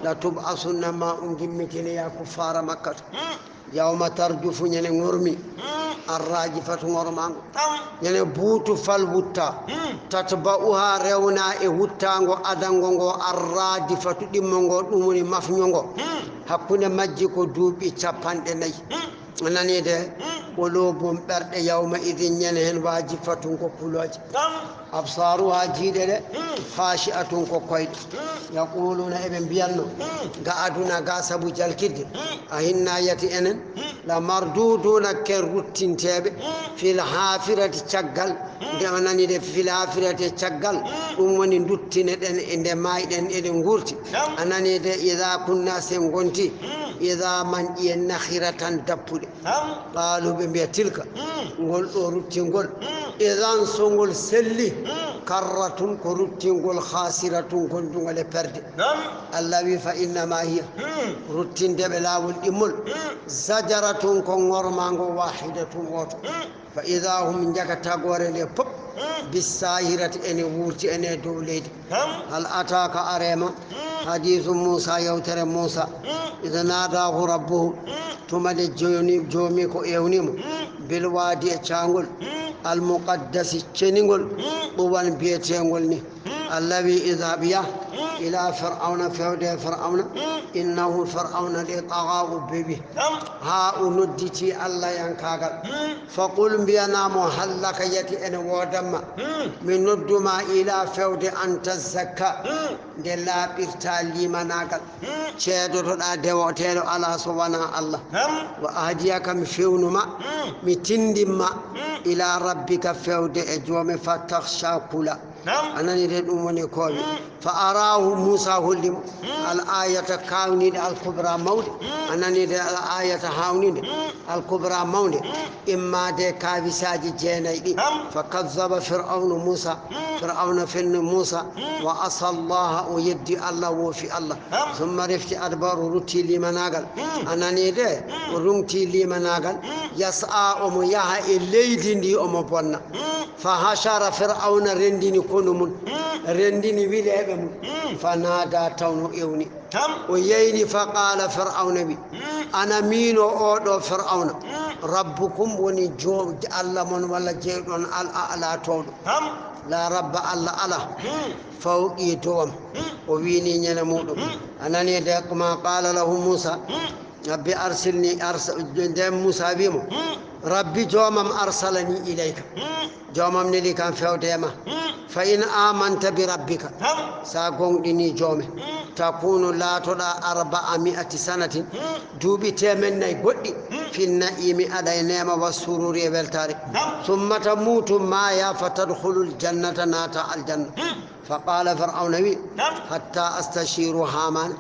[SPEAKER 1] لا تبعثن ما أنجمتنا يا كفار مكة يوم ترجف نورمي الراجفة نورمان بوت فالوتا تتبعها رونا وتانغو أدانغو الراجفة دمونغو نموني مفنيونغو hakuna majji ko duubi capande nay nani de wolobum berde yawma idin nyen hen wajifatun ko kuloje absaruha jidede khashi'atun ko koyde yaquluna ibn biyanno ga aduna ga sabu jalkide ahinna yati enen la marduduna kerruttintebe fil hafirati caggal de nani de fil hafirati caggal dum woni duttine den inde mayden eden ngurti anani de idha kunna sen gonti idha man nakhiratan tappude qalu be tilka ngol do ruttingol idan songol selli karratun ko ruttingol khasiratun gondungol e perde allah wi fa inna ma hiya ruttinde be lawol dimol zajaratun ko ngormango wahidatun woto fa idha hum jakata gore le pop bisahirati ene wurti ene dow leydi hal ataka arema hadithu musa yawtere musa idha nadahu rabbuhu tumade jomi ko ewnimo bil wadi e changol al muqaddas ceningol buwan bietengol ni allawi idha biya ila fir'auna fawde fir'auna innahu fir'auna li taghaw bibi ha unudditi allah yankagal faqul biyana muhallaka yati en wodamma min nudduma ila fawde anta zakka de labirta limanagal ceedotoda dewotelo ala so wana allah wa ahdiyaka mi fewnuma mi tindimma ila rabbika fawde e jome fatakhsha kula anani de dum woni kobe fa arahu musa hullim al ayata kawnide al kubra mawde anani de al ayata hawnide al kubra mawde imma de kabisaji jeenaydi fa kazzaba fir'aunu musa fir'auna fin musa wa asallaha o yeddi allah wo fi allah thumma rifti adbaru rutti limanagal anani de rumti limanagal yas'a o mo yaha e leydi ndi o mo bonna fa hashara fir'auna rendini konumun rendini wilebe mun fanada tawno ewni o yeyni fa qala fir'auna bi ana mino o do fir'auna rabbukum woni jo Allah mon walla jeydon al a'la tawdo la rabba Allah ala fawqi towam o wini nyana mudum anani de kuma qala lahu Musa rabbi arsilni de Musa bimo rabbi jomam arsalani ilayka jomam neli kan fewdema fa in amanta bi rabbika sa gongdini jome takunu la toda 400 sanatin dubi temen nay goddi fin naimi aday nema wasururi weltare thumma tamutu ma ya fatadkhulul jannata nata al janna فقال فرعون حتى استشير هامان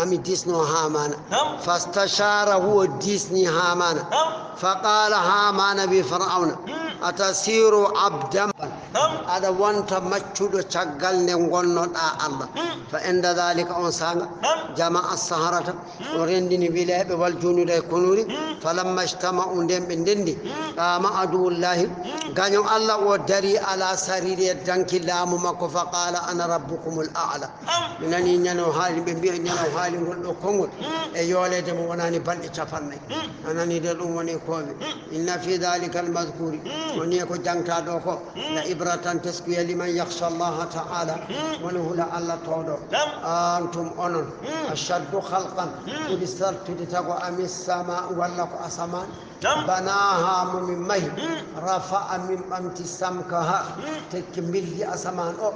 [SPEAKER 1] أمي ديسنو هامان فاستشاره ديسني هامان فقال هامان بفرعون أتسير عبدا هذا وانت مجهود شغل نغنو الله فعند ذلك أنسان جمع السهرة ورندني بلاب والجنود يكونون فلما اجتمعوا دم بندندي قام عدو الله غنيو الله ودري على سرير الدنك لام مكو فقال أنا ربكم الأعلى منني نانو حالي بي نانو حالي غلو كونغول e yolede mo wonani balde cafannayi anani de dum woni kobe inna fi dhalika almadhkuri woni ko jangta do ko la ibratan tasqiya liman yakhsha Allah ta'ala woni hula Allah tawdo antum onon ashaddu khalqan bisartu tago amis sama walla ko asaman banaha min mahi rafa'a min amti samkaha tekmilli asaman o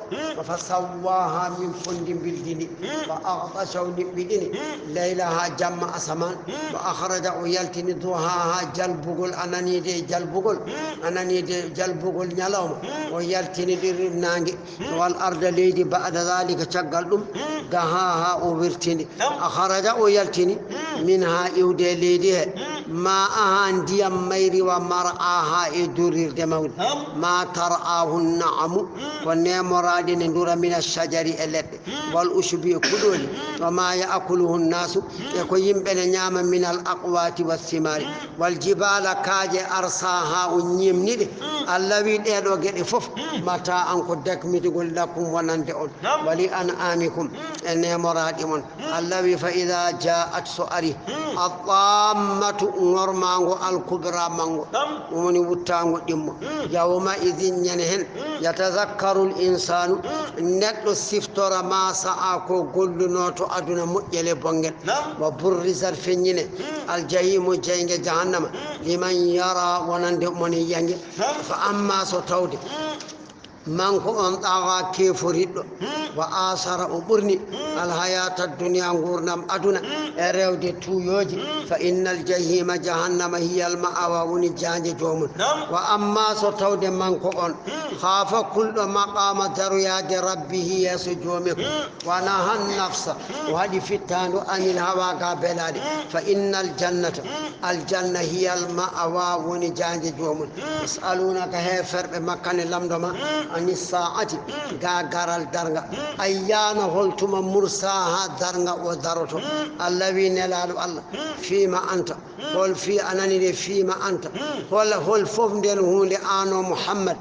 [SPEAKER 1] fa sawaha min fundi bildini wa aqtashaw bidini laylaha jamma asaman wa akhraja yaltini duhaha jalbugul anani de jalbugul nyalawma o yaltini dirnangi wal arda leydi ba'da dhalika caggal dum gahaha o wirtini akhraja o yaltini minha iwde leydi he ma ahan diyam mayri wa mar'aha e durirde mawd ma tar'ahu na'amu ko nemorade ne ndura min ash-shajari eledde wal ushbi kudoli wa ma ya'kuluhu an-nasu e ko yimbe ne nyama min al-aqwati was-simari wal jibala kaaje arsaha o nyimnide Allah wi dedo gede fof mata an ko dakmitigol lakum wonande on wali an amikum e nemorade mon Allah wi fa idha ja'at su'ari at-tammatu normango al-kubra mango woni wuttango dimmo yawma idhin hen yatazakkaru al-insanu neddo siftora ma sa'a ko gollunoto aduna mujjele bongel wa burrizat fenyine al-jahimu jayge jahannama liman yara wonande moni yange fa amma so tawde manko on tawa keforiddo wa asara o burni al hayata dunya gurnam aduna e rewde tuyoji fa innal jahima jahannama hiya al ma'awa woni janje jomun wa amma so tawde manko on khafa kullu maqama daruyade rabbihi yasujumi wa nahan nafsa wadi fitanu anil hawa ga belade fa innal jannata al janna hiya al ma'awa woni janje jomun yasalunaka heferbe makkane lamdoma ani saati gagaral darga ayyana holtuma mursaha darga o daroto Allah wi nelaado Allah fima anta hol fi anani de fima anta hol fof den hunde ano Muhammad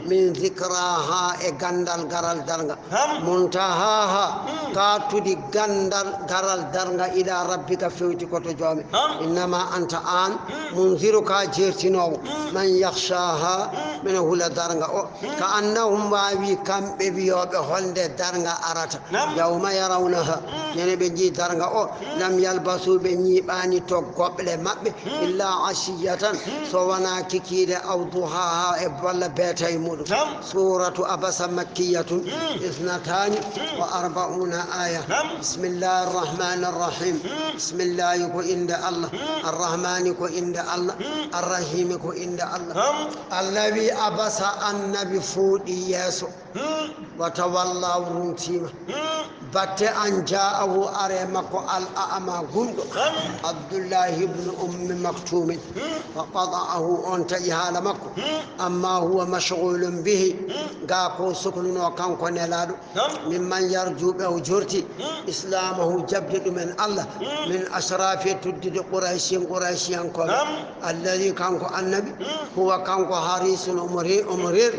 [SPEAKER 1] min zikraha e gandal garal darga muntaha ka tudi gandal garal darga ila rabbika fewti ko to jome inma anta an munziruka jertinowo man yakhshaha min hula darga o ka annahum wawi kambe biyobe holde darga arata yawma yarawnaha nene be ji darga o lam yalbasu be nyibani to goble mabbe illa ashiyatan so wana kikide aw duha e balla betay mudu suratu abasa makkiyatun 42 aya bismillahir rahmanir rahim bismillah ko inda Allah arrahman ko inda Allah arrahim ko inda Allah allawi abasa annabi fudi yeso watawalla runtima batte an ja'ahu aremako al-a'ma gundo Abdullah ibn maktum faqada'ahu anta ihala makko amma huwa mashghulun bihi ga ko sukuno kanko nelado mimman yarju be jorti islamahu jabdu min Allah min ashrafi tuddid quraishin ko alladhi kanko annabi huwa kanko harisun umrir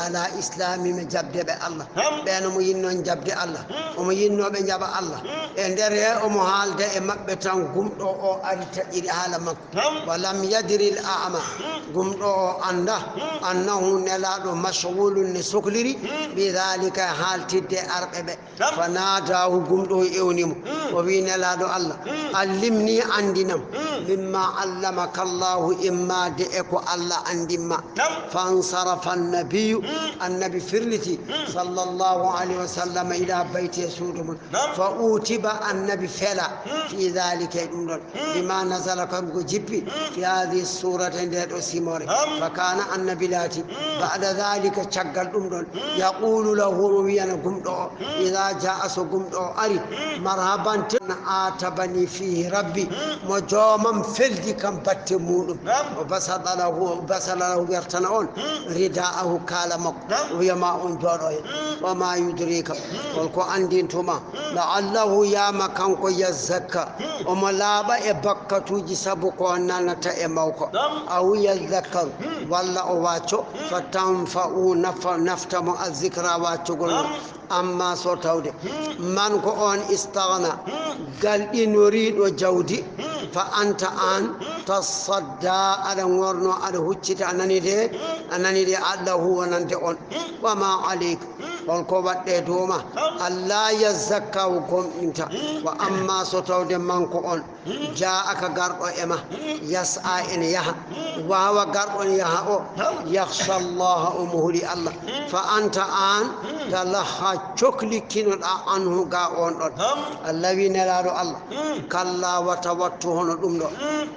[SPEAKER 1] ala islami me jabde be Allah beno mo yinnon jabde Allah omo yinnoɓe jaɓa Allah e nder he omo haalda e maɓɓe tan gumɗo o ari taƴƴiɗi haala makko walam yadri l a'ma gumɗo o anda annahu nelaɗo mashghulun ne sohliri bidhalika haaltidde arɓe ɓe fa naadahu gumɗo o ewnimo o wi nelaɗo Allah allimni andinam mimma allamaka Allahu immade e ko Allah andinma fansarafa annabiyu annabi firliti sallallahu alaihi wasallam ila bayti suudu fa utiba annabi fela fi dhalika ɗum ɗon bima nazala kam ko jippi fi hadihi surata nde ɗo simore fa kana annabi laati ba'da dhalika caggal ɗum ɗon yaqulu lahu o wiyana gumɗo o ida jaa so gumɗo o ari marhaban tan atabani fihi rabbi mo joomam feldi kam batte muɗum o basala lahu wertana on rida'ahu kala makko o wiyama on jooɗo hen wa ma yudrika holko andintuma la'allahu yama kanko yazakka omo laaɓa e bakkatuji sabu ko nanata e mawko aw yazakkaru walla o wacco fa tanfa'u naftamo azikra waccugol amma so tawde man ko on istagna galɗinoriɗo jawdi fa anta an tasadda aɗa gorno aɗa huccita anani de Allah huwanante on wama aleyka holko waɗɗe dowma alla yazakka o gomɗinta wa amma so tawde manko on jaaka garɗo ema yas'a ene yaha wawa garɗo ne yaha o yakhsha Allah o moholi Allah fa anta an talaha coklikkinoɗa anhu ga on ɗon Allah wi nelaɗo Allah kalla wata wattu hono ɗum ɗo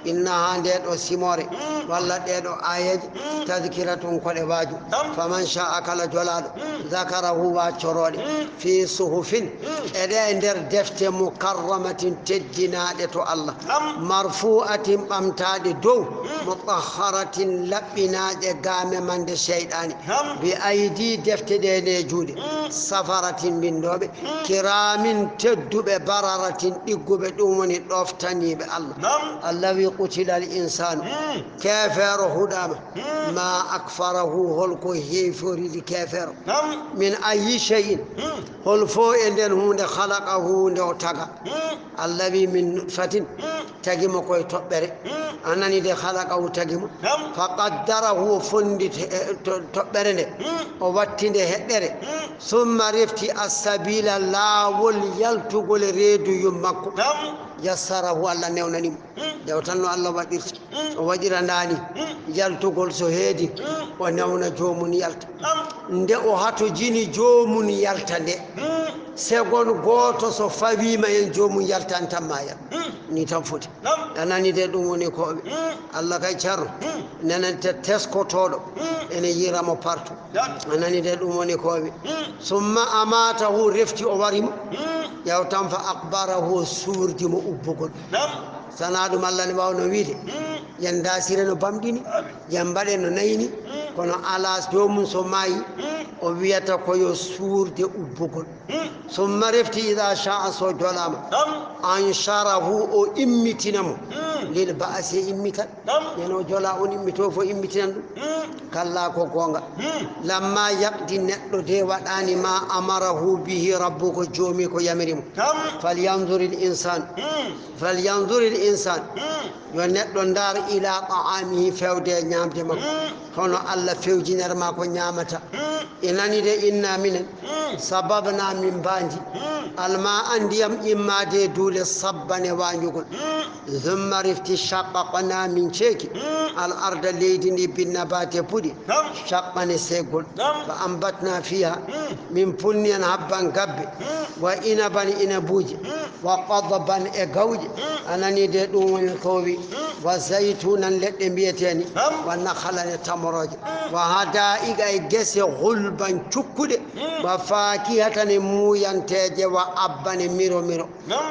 [SPEAKER 1] inna ha nde ɗo simore walla ɗeɗo ayaji tadkiratun koɗe waaju faman sha'a kala jolaɗo zakarahu waccoroɗe fi suhufin eɗe e nder defte mukarramatin teddinaɗe to Allah marfu'atin ɓamtaɗe dow mutahharatin laɓɓinaɗe game mande sheyɗani bi aydi defte ɗe ne juuɗe safaratin bindoɓe kiramin tedduɓe bararatin ɗigguɓe ɗum woni ɗoftaniɓe Allah Allah wi qutila al insanu kefero huɗama ma akfarahu holko heeforidi kefero min ayi shay'in hol fo e nden hunde khalaqahu nde o taga Allah wi min fatin tagimo koye toɓɓere anani de khalaqahu tagimo fa qaddarahu fondi toɓɓere nde o wattinde heɗɗere summa refti as-sabila lawol yaltugol reedu yum makko yassarahu Allah newnanimo dew tan no Allah waɗirta o waɗira ndani yaltugol so heedi o newna jomum yalta nde o hato jini jomum yalta nde segon goto so fawima en jomum yaltan tan ma yal ni tan foti anani de ɗum woni koɓe Allah kay carro nenante teskotoɗo ene yiramo partout anani de ɗum woni koɓe summa amatahu refti o warimo yawtan fa akbarahu surdimo ubbugol sana ɗum Allah ne wawno wiide yen dasire no bamɗini yen mbaɗe no nayini kono ala jomum so maayi o wiyata koyo suurde ubbugol summa refti ida sha'a so jolama ansharahu o immitinamo lil ba'si immitan yeno jola on immito fo immitinan ɗum kalla ko gonga lamma yaqdi neɗɗo de waɗani ma amarahu bihi rabbuko joomi ko yamirimo falyanzuril insan yo neɗɗo ndar ila ta'amihi fewde ñamde makko hono Allah fewjiner ma ko ñamata inani de inna minen sababna min bandi alma andiyam immade dule sabbane wanjugol thumma rifti shaqqaqna min ceeki al arda leydi ndi binnabate puɗi shaqqane segol fa ambatna fiha min punniyan habban gabbe wa inaban inabuji wa qadban e gawje anani de ɗum woni kowi wa zaytunan leɗɗe mbiyeteni wa nakhalan e tamoroje wa hada'iqa e gese hulban cukkuɗe wa fakihatan e muyanteje wa abban e miro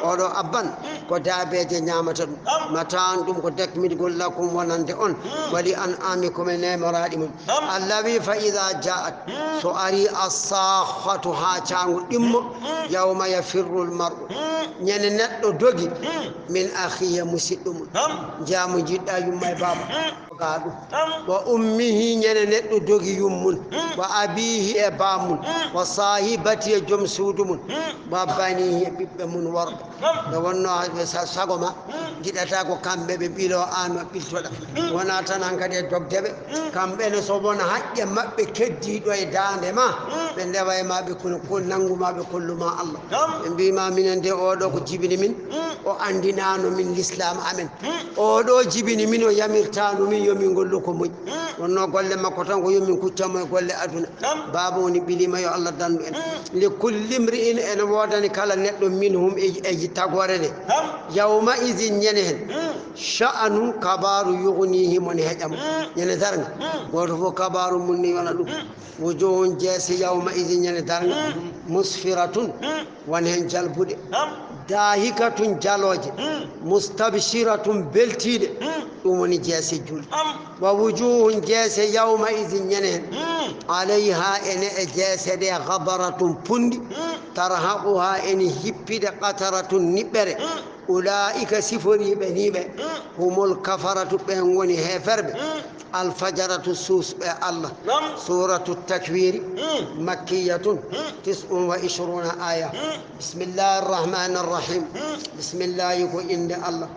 [SPEAKER 1] oɗo abban ko daabeje ñamata ɗum matan ɗum ko dakmitgol lakum wonande on wali an amikum e nemoraɗi mum Allah wi fa ida ja'at so ari as-sakhatu ha cangu ɗimmo yawma yafirru al mar'u ñande neɗɗo dogi min akhiya musidɗo mum wi'ama jiɗɗa yumma e baba ga ɗum wa ummihi ñande neɗɗo dogi yummun wa abihi e bammun wa sahibati e joom suudu mum wa banihi e ɓiɓɓe mum worɓe nde wonno sago ma jiɗata ko kamɓe ɓe ɓilo an no ɓiltoɗa wona tan han kadi e dogdeɓe kamɓene so wona haqqe maɓɓe keddiɗo e dande ma ɓe ndewa e maɓe kono nangumaɓe kolluma Allah ɓe mbima minen de oɗo ko jibini min o andinano min l'islam amen oɗo jibini min o yamirtano min yomin gollu ko moƴƴi wonno golle makko tan ko yomin kuccamo e golle aduna baba woni ɓilima yo Allah dandu en li kulli mri'in ene wodani kala neɗɗo minhum e tagore nde yawma idin ñene hen sha'anu kabaru yughnihi mon heƴamo ñene darga goto fof kabaru mum ni wona ɗum wujuhun jeese yawma idin ñene darga musfiratun won hen jalbuɗe dahikatun jaloje mustabshiratun beltiɗe ɗum woni jeese julde wa wujuhun jeese yawma idin ñene hen alayha ene e jeese ɗe gabaratun pundi tarhaquha ene hippide qataratun niɓɓere ulaika siforiɓe niɓe humul kafaratu ɓen woni heferɓe alfajaratu susɓe Allah suratu takwiri makkiyatun 29 aya bismillahi arrahmani arrahim bismillahi ko inde Allah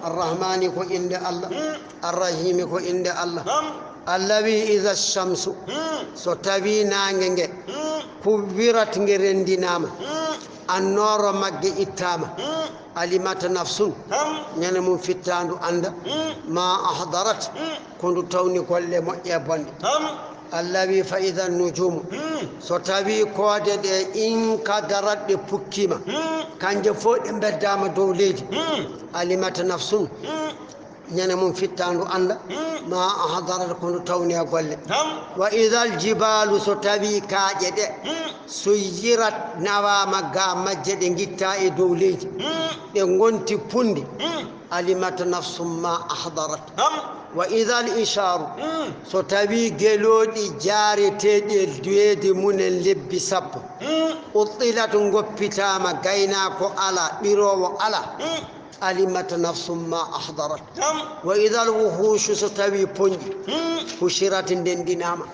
[SPEAKER 1] arrahmani ko inde Allah arrahimi ko inde Allah allawi iza shamsu so tawi nange nge kuwirat nge rendinama annoro magge ittama alimata nafsun ñande mum fittandu anda ma ahdarat kondu tawni golle moƴƴe bonde allawi fa ida nujumu so tawi koode ɗe in kadarat ɗe pukkima kanje fof ɗe beddama dow leydi alimata nafsun ñande mum fittandu anda ma ahdarat kondu tawni e golle wa ida aljibalu so tawi kaaƴe ɗe suyirat nawama ga majje ɗe gitta e dow leydi ɗe gonti pundi alimata nafsum ma ahdarat wa ida al isharu so tawi geloɗi jaareteɗe duwede munen lebbi sappo uttilat goppitama gayna ko ala ɓirowo ala alimata nafsum ma ahdarat wa ida al wuhushu so tawi poñƴi hushirat ndendinama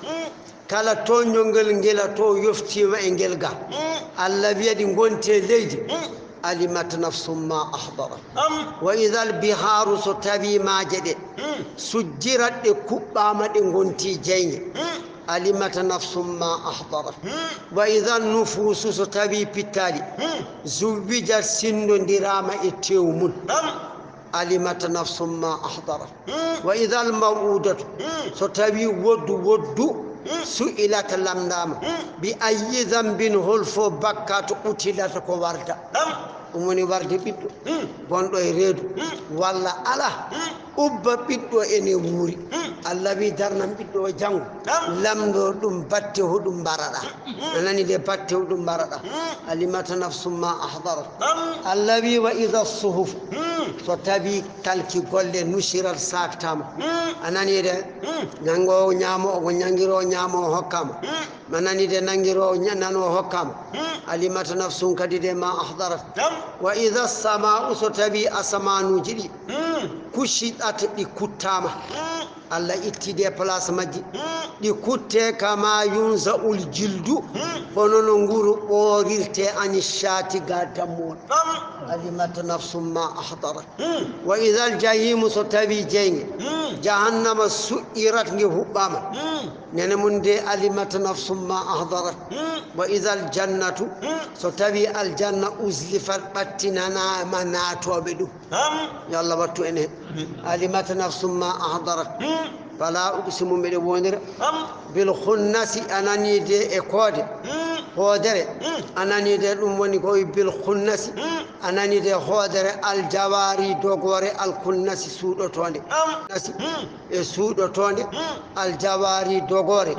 [SPEAKER 1] kala toñƴol ngel to yoftima e ngel ga Allah wiya ɗi gonte leydi alimat nafsum ma ahdarat wa ida al biharu so tawi maaje ɗe sujjirat ɗe kuɓɓama ɗe gonti jeyge alimata nafsum ma ahdarat wa ida nufusu so tawi pittali zuwijat sindodirama e tew mum alimata nafsum ma ahdarat wa ida al mawudatu so tawi woddu su'ilat lamdama bi ayyi dhanbin holfo bakkat utilata ko warda ɗum woni warde ɓiɗɗo gonɗo e reedu walla ala ubba ɓiɗɗo ene wuuri Allah wi darnam ɓiɗɗo o janngo lamdo ɗum batte hoɗum mbaraɗa anani de batte hoɗum mbaraɗa alimata nafsum ma ahdarat Allah wi wa ida suhuf so tawi kalki golle nushirat saktama anani de nango ñaamo o ñangiro ñaamo o hokkama manani de nangiro nano hokkama alimata nafsum kadi de ma ahdarat wa ida sama'u so tawi asamanuji ɗi kushiɗat ɗi kuttama Allah ittide place majji ɗi kutte kama yunza'ul jildu hono no nguru ɓorirte ani shati ga dammuɗo alimata nafsum ma ahdarat wa ida al jahimu so tawi jeyge jahannama su'irat nge huɓɓama nene mum de alimata nafsum ma ahdarat wa ida al jannatu so tawi aljanna uslifat ɓattinanama natoɓe ɗum yo Allah wattu en hen alimata nafsum ma ahdarat fala uqsimu mbeɗe wondira bil khunnasi anani de e koode hoodere anani de ɗum woni koye bil khunnasi anani de hoodere al jawari dogore al khunnasi suuɗotonde nasi e suuɗotonde al jawari dogore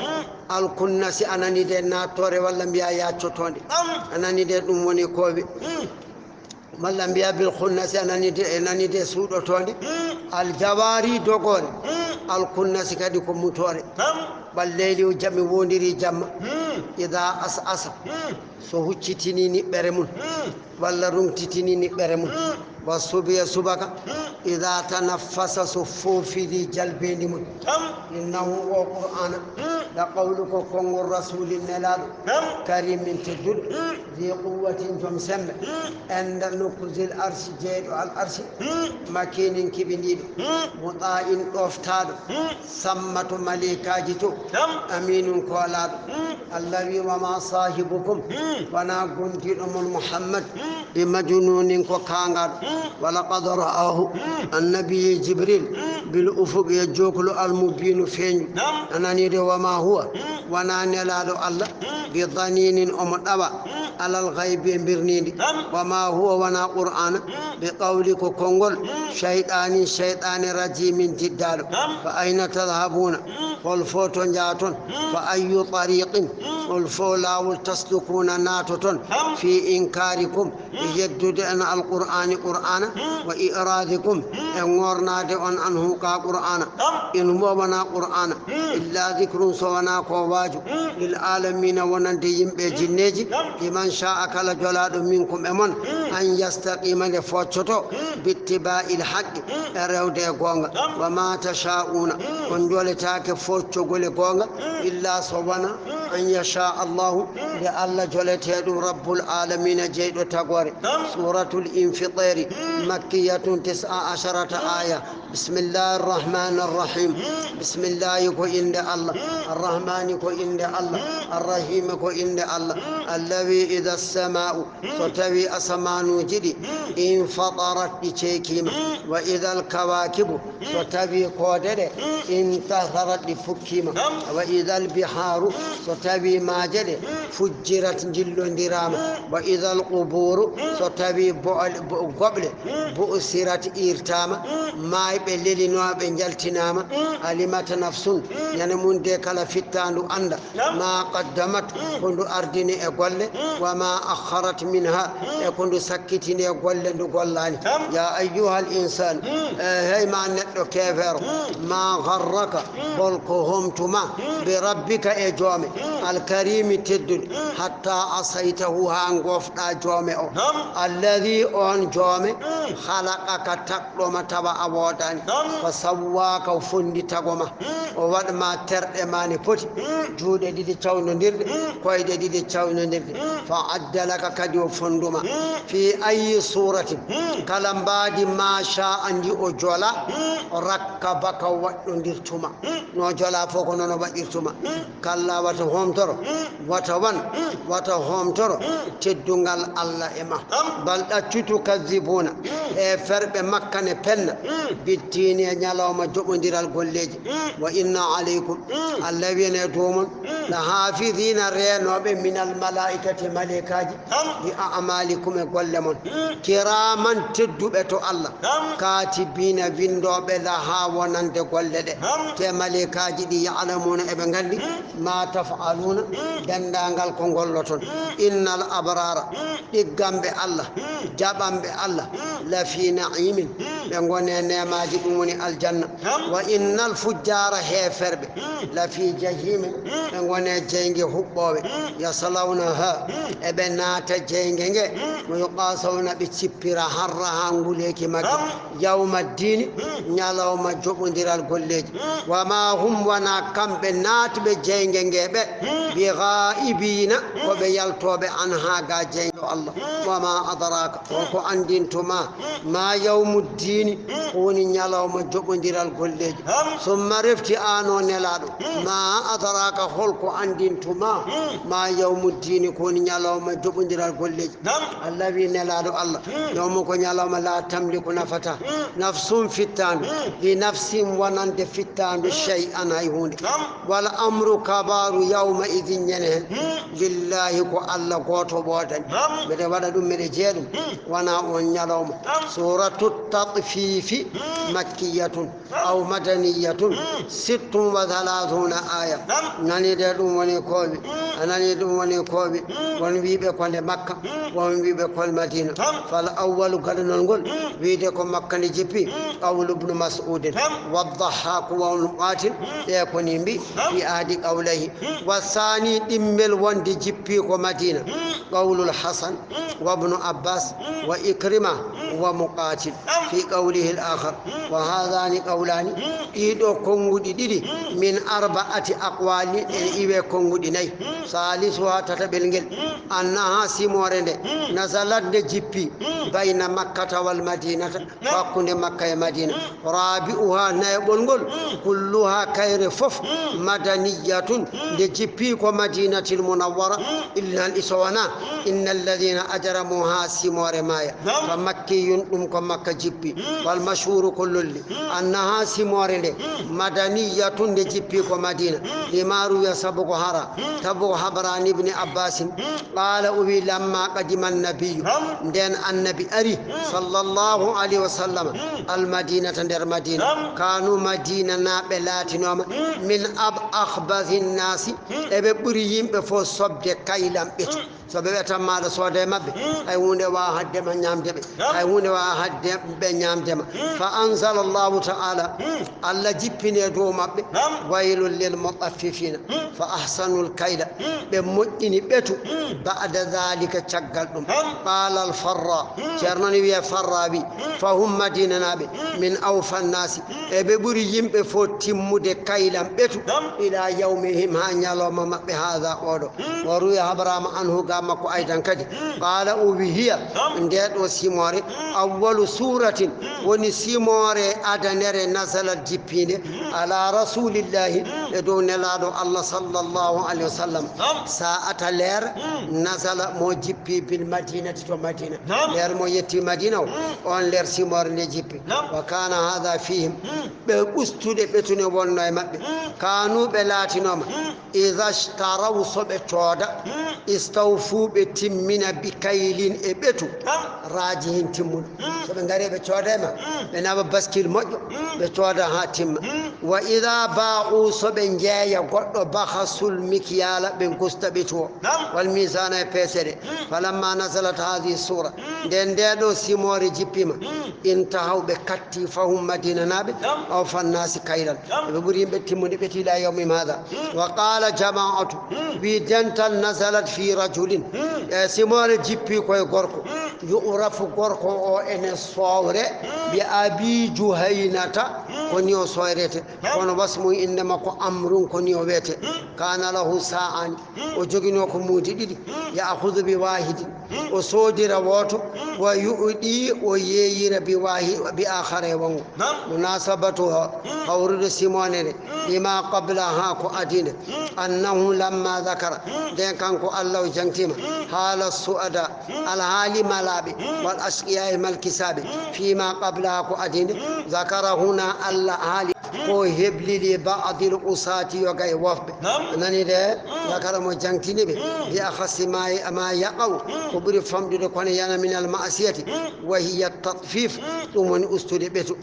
[SPEAKER 1] al khunnasi anani de nattore walla mbiya yaccotonde anani de ɗum woni koɓe walla mbiya bil khunnasi anani de suuɗotonde al jawari dogore al khunnasi kadi ko mutore balleyli o jammi wondiri jamma ida asa so huccitini niɓɓere mum walla rumtitini niɓɓere mum والصبي سبك إذا تنفس صفوف ذي جلبين من إنه هو القرآن لقولك كون الرسول النلال كريم من تدل ذي قوة فمسمى عند نقز الأرش جيد الأرش مكين كبنيد مطاع أفتاد سمة ملكاجتو أمين كولاد الذي وما صاحبكم وانا كنت أم محمد بمجنون كوكانغاد ولقد رآه النبي جبريل بالأفق يجوكل المبين فين أنني وما هو وانا نلال الله بظنين أمدبا على الغيب برنيد وما هو وانا قرآن بقولك كونغول شيطان رجيم جدال فأين تذهبون قل فوتون جاتون فأي طريق قل فولا تسلكون ناتون في إنكاركم يجدد أن القرآن قرآن وإرادكم أمورنا دون أنه كقرآن إن هو ونا قرآن إلا ذكر سوانا كواج للعالمين وننديم بجنيج لمن شاء كلا جلاد منكم أمن أن يستقيم لفوتشتو باتباع الحق أرود غونغ وما تشاءون وندول تاك فوتشو غونغ إلا سوانا أن يشاء الله لألا جلت رب العالمين جيد تقوى سورة الانفطار مكية 19 آية بسم الله الرحمن الرحيم بسم الله يكو إند الله الرحمن يكو إند الله الرحيم يكو إند الله الذي إذا السماء ستوي أسمان جدي انفطرت بشيكيم وإذا الكواكب ستوي قدر انتثرت بفكيم وإذا البحار ستوي ماجد فجرت جل درام وإذا القبور ستوي قبل بؤسرت إرتام ما يبلل نواب انجلتنام علمت نفس يعني من ديكال فتان عند ما قدمت كند أردني أقول وما أخرت منها كند سكتني أقول يا أيها الإنسان هاي ما نتلو كافر ما غرك بلقهم تما بربك أجوامي الكريم تدل حتى عصيته هانغوف أجوامي الذي أن جوامي خلقك تقلم تبع أبوداني فسواك وفندي تقوم وواد ما ترد ماني فوت جود دي تشاون ندير كوي دي تشاون ندير فعدلك كديو فندما في أي صورة كلام بعد ما شاء أني أجولا ركبك وندير توما نجولا فوق نبدير توما كلا وتهم ترى وتهم ترى تدونغال الله إما بل أتشتو كذبون فرق مكان بن بالدين ينالو ما جبندير الكوليج وإن عليكم الذين يدومون لحافظين رينوب من الملائكة ملائكة بأعمالكم يقولون كراما تدبتو الله كاتبين بندوب لها ونند قولد كملائكة دي يعلمون ابن قلبي ما تفعلون دندانغال كونغولوتون إن الأبرار إقام بالله جابان بالله لفي نعيم بنغون نعماج بموني الجنة وإن الفجار هيفر لفي جهيم بنغون جنجي حبوب يصلونها ابنات جنجي ويقاسون بتشبير حرها نقوليك مكي يوم الدين نيالوم جبندير الكوليج وما هم ونا كم بنات بجنجي بغائبين وبيلتوب عنها جنجي الله وما أدراك وكو أندينتما ما يوم الدين كوني نيالوم جبندير الكوليج ثم رفت آنو نلادو ما أدراك خلق أندينتما ما يوم الدين كوني نيالوم جبندير الكوليج الذي نلادو الله يوم كوني نيالوم لا تملك نفتا نفس فتان لنفس ونند فتان شيئا هيهون والأمر كبار يومئذ ينهن لله كو الله قوتو بودن بده ودا دوم مede jeedum wana on nyalawma suratu tatfifi makkiyatun aw madaniyatun 36 aya nani de dum woni kobe anani dum woni kobe won wiibe ko le makka won wiibe ko madina fal awwalu gadonol gol wiide ko makka ni jippi qawlu ibn mas'ud wadhahak wa qatil e ko ni bi adi qawlihi wasani dimmel wonde jippi ko madina qawlul الحسن وابن عباس وإكرمة ومقاتل في قوله الآخر وهذان قولان إيدو كونغو ديدي من 4 أقوال إيوه كونغو ديني ثالثها تتبلنجل أنها سيمورند نزلت جيبي بين مكة والمدينة وكن مكة المدينة رابعها نيبونغول كلها كير فف مدنية جيبي ومدينة المنورة إلا الإسوانا إن الذين أجرموها سيمور مايا فمكي ينقم مكة جيبي والمشهور كل اللي أنها سيمور مدنية جيبي ومدينة لما روي سبق هرا تبو حبران ابن عباس قال أبي لما قدم النبي دين النبي أري صلى الله عليه وسلم المدينة در مدينة كانوا مدينة نابلات من أخبث الناس بريم بفو صبد كيلم بيتو سبب تمال سوده مبه اي وند واحد من نيام دبه اي وند واحد بنيام دم فانزل الله تعالى الله جيبني دو مبه ويل للمطففين فاحسنوا الكيل بمجني بيتو بعد ذلك تشغل قال الفراء جرنني بي فرابي فهم مدينه من اوفى الناس ببريم بفو تيمود كيلم بيتو الى يومهم هانيالو مبه هذا اودو وروي ابراهيم عنه مكو أيضا كذي قال وبهي نديت وسيموري أول سورة ونسيموري أدنير نزل الجبين على رسول الله يدون لادو الله صلى الله عليه وسلم ساعة لير نزل موجبي بالمدينة ومدينة لير مويتي مدينة وان لير سيموري نجيبي وكان هذا فيهم بأستود بتوني ونوي كانوا بلاتنهم إذا اشتروا صبتودا استوفوا بتمنا بكيلين إبتو راجين تمون سبنغاري بتودا ما بنابا بسكيل مجو بتودا هاتم وإذا باعوا سبنجايا قد بخسوا المكيال بنكست بتو والميزان يبسر فلما نزلت هذه السورة دندو سيموري جيبيما انتهوا بكتي فهم مدينة نابي أو فالناس كيلا ببرين بتمون بتي لا يوم هذا وقال جماعة بدنتل نزلت في رجل سيمور جيبي كوي غوركو يعرف غوركو او ان صورة بأبي جهينة كونيو صورته كون بسمو انما كو امرون كونيو ويته كان له ساعان وجوغينو كو مودي ياخذ بواحد وصودر ووتو ويؤدي ويير بواحد باخر وان مناسبتها اورد سيمون لما قبلها كو ادين انه لما ذكر دين كان كو الله جنتيما حال السؤداء الحالي ملابي والأشقياء مالكساب فيما قبلها كو أدين ذكر هنا الله حالي كو هبلي لبعض الأسات يوغي وفب ناني ده ذكر مجنتيني بأخص ما يقو كبير فمد لكونيانا من المعصية وهي التطفيف ومن أستود بيتو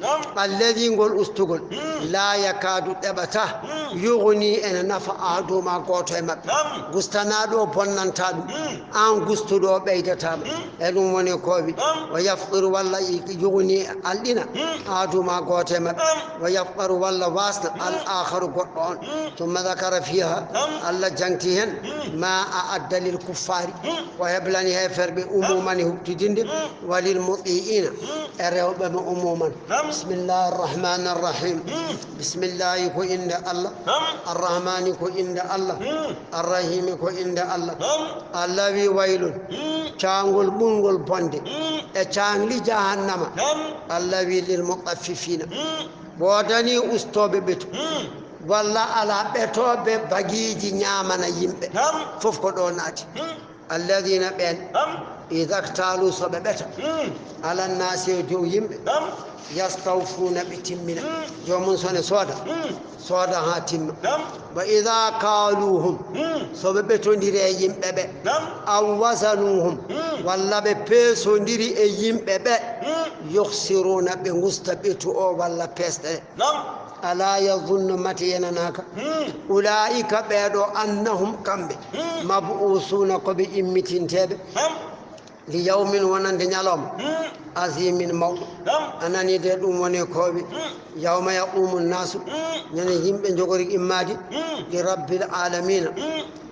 [SPEAKER 1] الذي يقول أستقل لا يكاد تبته يغني أن نفع دوما قوتو مك غستنادو بوننتادو an gustudo beydata elum woni kobi wa yafṭiru walla yugni aldina aduma gote mabbe wa yafṭaru walla wasna al akhar goddo on thumma dhakara fiha alla janti hen ma a'adda lil kuffari wa yablani heferbe umuman hubtidinde walil muti'ina erewbe ma umuman bismillahir rahmanir rahim bismillah ko inda allah arrahman ko inda allah arrahim ko inda allah allah wi waylun changol bungol bonde e changli jahannama allah wi lil mutaffifina bodani ustobe betu walla ala betobe bagiji nyamana yimbe fof ko do naati alladhina ben idha iktalu sababata ala nasi jo yimbe yastawfuna bitimina jomun sone soda hatim wa idha qaluhum sababeto ndiri e yimbe be aw wazanuhum walla be peso ndiri e yimbe be yukhsiruna be ngustabetu o walla peste ألا يظن متينناك أولئك بيدو أنهم كم مبعوثون قبل إمتين تاب ليوم ونندن يلوم عظيم موت أنا ندير وني كوبي يوم يقوم الناس يعني يم بنجوري إمادي لرب العالمين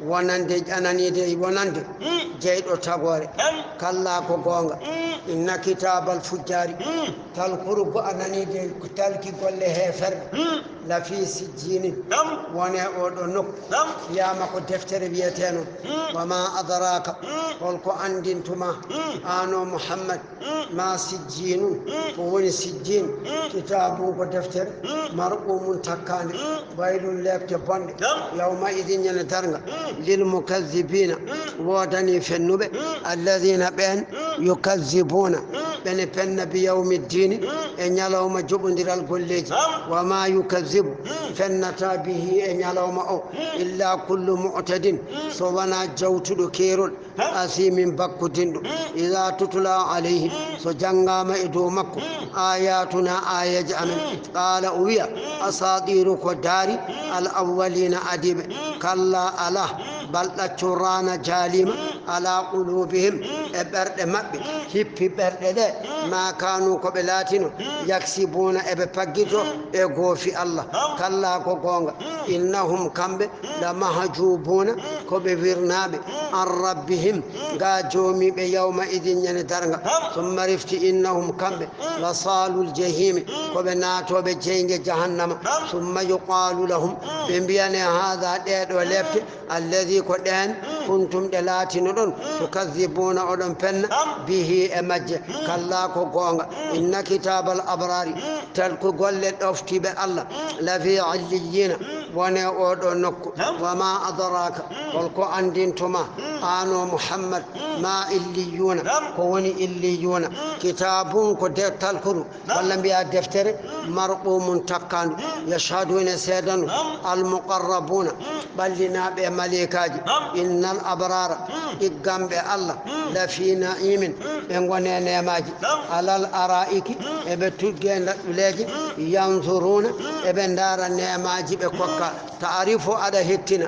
[SPEAKER 1] wonande ananide wonande jeyɗo tagore kalla ko gonga inna kitabal fujjari talkuru go ananide talki golle heferɓe la fi sijjinin wone oɗo nokku wiyama ko deftere wiyeteno wama adraka holko andintuma ano muhammad ma sijjinun ko woni sijjin kitabun ko deftere marqumun takkande waylun lebte bonde yawma idin ñande darga lil mukazzibina wodani fennuɓe alladina ɓen yukazzibuna ɓene penna bi yawmi ddini e ñalawma joɓodiral golleji wama yukazzibu fennata bihi e ñalawma o illa kullu mu'tadin so wona jawtuɗo keerol asimin bakkudinɗo ida tutula alayhi so jangama e dow makko ayatuna ayaji amen qala o wiya asadiru ko daari al awwalina adiɓe kalla ala bal ɗacco rana jaalima ala qulubihim e ɓerɗe maɓɓe hippi ɓerɗe ɗe ma kanu koɓe laatino yaksibuna eɓe paggito e goofi allah kalla ko gonga innahum kamɓe la mahjubuna koɓe wirnaɓe an rabbihim ga joomiɓe yawma idin ñande darga summa rifti innahum kamɓe la salul jahimi koɓe naatoɓe jeyge jahannama summa yuqalu lahum ɓe mbiyane hada ɗeɗo lebte alladi ko ɗen kuntum ɗe laatino ɗon tukazibuna oɗon penna bihi e majje kalla ko gonga inna kitabal abrari tal ko golle ɗoftiɓe allah lafi alliyina wone oɗo nokku wama adraka holko andintuma ano muhammad ma illiyuna ko woni illiyuna kitabun ko talkuru walla mbiya deftere marqumun takkandu yashhaduna seedanu almuqarrabuna ɓallinaɓe malikaji innal abrara iggamɓe allah lafi naimin ɓe gone nemaji alal araiki eɓe tugge daɗɗuleji yanzuruna eɓe ndara nemaji ɓe kokka taarifu aɗa hettina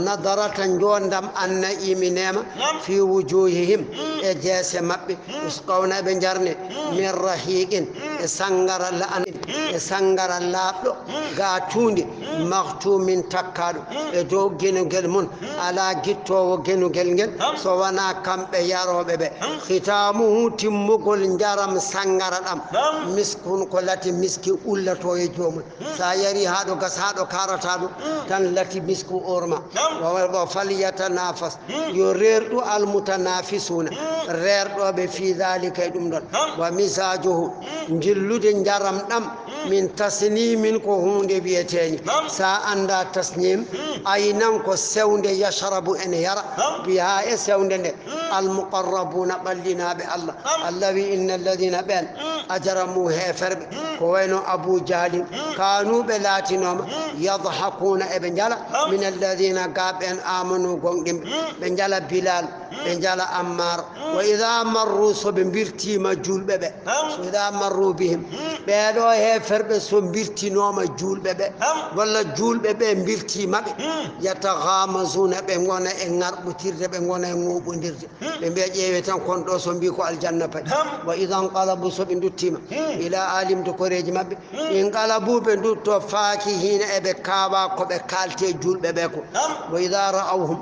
[SPEAKER 1] nadarata jondam annaimi nema fi wujuhihim e jeese maɓɓe usqawna ɓe jarne min rahiqin e sangara la'anin e sangara laaɓɗo ga tuunde maktumin takkaɗo e dow genugel mum ala gittowo genugel ngel so wona kamɓe yaroɓe ɓe hitamuhu timmugol jaram sangara ɗam miskun ko lati miski ullato e jomum sa yari haɗo gas haɗo karataɗo tan lati misku orma wawa falyatanafas yo rerɗo almutanafisuna rerɗoɓe fi dhalika e ɗum ɗon wa misajuhu jillude jaram ɗam min tasnimin ko hunde wiyeteni sa anda tasnim aynan ko sewnde yashrabu ene yara biha e sewnde nde almuqarrabuna ɓallinaɓe allah allah wi inna alladina ɓen ajramu heferɓe ko wayno abou dialin kanuɓe laatinoma yadhakuna eɓe jala min alladina gaɓen amanu gonɗimɓe ɓe jala bilal ɓe jala ammar wa ida marru soɓe birtima julɓe ɓe so ida marru bihim ɓeɗo heferɓe so birtinoma julɓe ɓe walla julɓe ɓe birtimaɓe yatahamasuna ɓe gona e garɓutirde ɓe gona e ŋuɓodirde ɓe mbiya ƴeewe tan kon ɗo so mbi ko aljanna padi wa ida nqalabu soɓe duttima ila alimde koreji mabɓe in qalabu ɓe dutto fakihina eɓe kawa koɓe kalte julɓe ɓe ko wa ida ra'awhum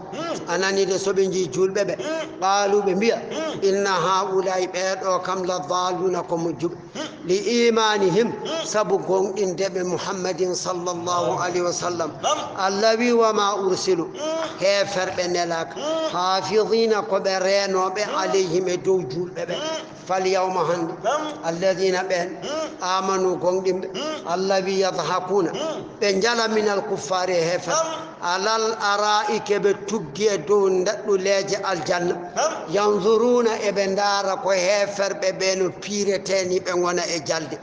[SPEAKER 1] ananide soɓe jii julɓe ɓe qalu ɓe mbiya inna haulai ɓeɗo kam la daluna ko mujjuɓe li imanihim sabu gonɗindeɓe muhammadin sallllahu alayhi wa sallam allah wi wama ursilu heferɓe nelaka hafidina koɓe renoɓe alayhim e dow julɓe ɓe falyawma hande alladina ɓen amanu gonɗimɓe allah wi yadhakuna ɓe jala minal kuffari e hefer alal araike ɓe tuggi e dow daɗɗuleje aljanna yanzuruna eɓe ndara ko heferɓe ɓe no pireteni ɓe gona e jalde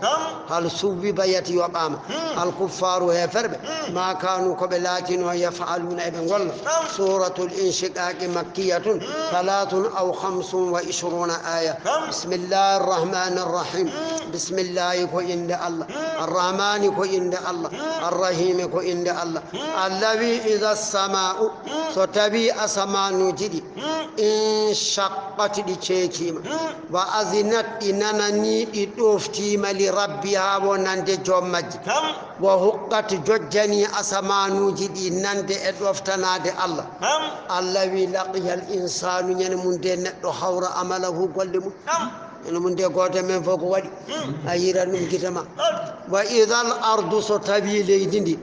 [SPEAKER 1] hal suwiba yati yoɓama alkuffaru heferɓe ma kanu koɓe laatino yafaluna eɓe golla suratul inshiqaqi makkiyatun 23 aw 25 aya bismillahi rrahmani rrahim بسم الله كو إن الله الرحمن كو إن الله الرحيم كو إن الله الذي إذا السماء ستبي أسمان جدي إن شقت لشيكيما وأذنت إننا نيد إدوفتيما لربها ونند جومج وهقت ججني أسمان جدي نند إدوفتنا دي الله الذي لقي الإنسان ينمون دي نتو حور عمله قلمو ينمون دي قوة من فوق ودي أيرا نمكتما وإذا الأرض ستبي ليدين دي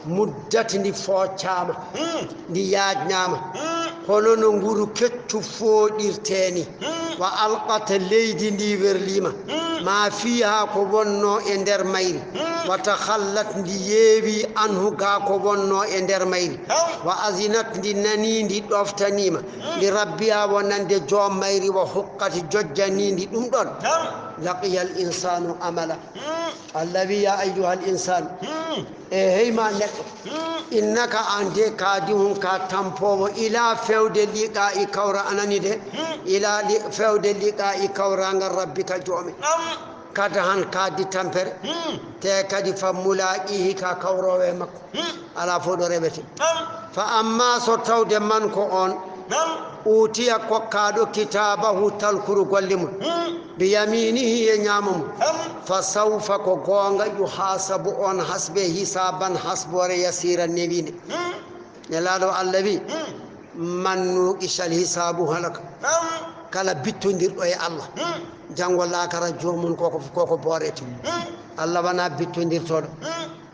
[SPEAKER 1] مدت دي فوچاما دي ياج ناما hono no nguru keccu foɗirteni wa alqat leydi ndi werlima ma fiha ko wonno e nder mayri wa takhallat ndi yeewi anhu ga ko wonno e nder mayri wa azinat ndi nani ndi ɗoftanima li rabbiha wonande joom mayri wa huqqati jojjani ndi ɗum ɗon laqiya al insanu amala allawi ya ayyuha al insan heyma neɗɗo innaka ande kaadi hon ka tampowo ila fewde liqa'i kawra anani de ila fewde liqa'i kawrangal rabbika joomi kada han kaadi tampere te kadi fammulaqihi ka kawrowe makko ala fo ɗo reɓete fa amma so tawde man ko on utiya kokkaɗo kitabahu talkuru golle mum biyaminihi e ñama mum fa sawfa ko gonga yuhasabu on hasbe hisaban hasbore yasira newinde nelaɗo allah wi man nuqishal hisabu halaka kala bittodirɗo e allah janggo lakara jomum koko boorete allah wana bittodirtoɗo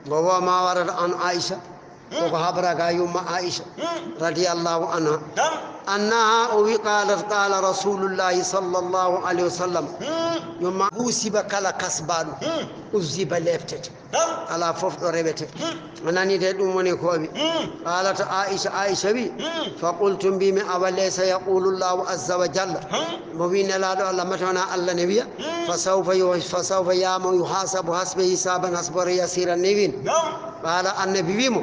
[SPEAKER 1] ngo woma warata an aisha koko habraga yumma aisha radiyallahu anha أنها قالت قال رسول الله صلى الله عليه وسلم يوم أصيب كلا كسبان أصيب لفتة على فوق ربته أنني تدومني كوبي قالت عائشة بي فقلتم بي من أول ليس يقول الله عز وجل مبين لا الله متنا الله نبي فسوف يام يحاسب حسب حسابا حسب يسير النبي قال النبي بيمو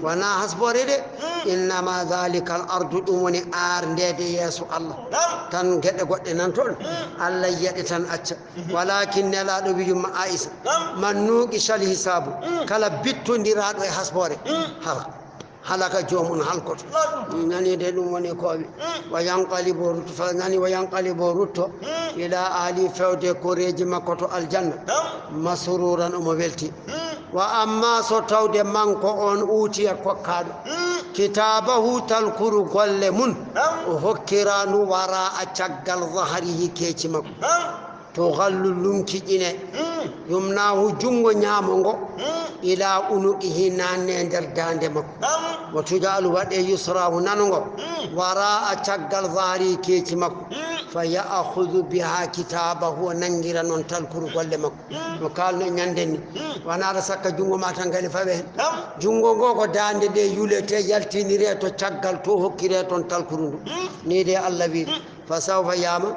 [SPEAKER 1] وانا حسب إنما ذلك الأرض دومني ndede yeso allah tan gedde godde nan ton allah yedi tan acca walakin nelaado bijum aisha man nuqi shal hisabu kala bittondiraado e hasbore halaka jomun halkoto nani de dum woni kobe wayanqalibu rutto fa nani wayanqalibu rutto ila ali fewde koreji makoto aljanna masruran mo welti wa amma so tawde manko on utiya kokkaado kitabahu talkuru golle mun o hokkiranu wara a caggal zaharihi keeci makko to gallu lumkiƴine yumnahu jungo ñamongo ila unuqihi nanne nder dande makko wa tujalu waɗe yusrahu nango wara a caggal zaharihi keeci makko fa ya'khudhu biha kitabahu nangira non talkuru golle makko no kalno ñanden ni wanaata sakka jungo ma tan gani faɓe hen jungo ngo ko dande de yulete yaltinire to caggal to hokkire ton talkuru ndu ni de allah wi fa sawfa yama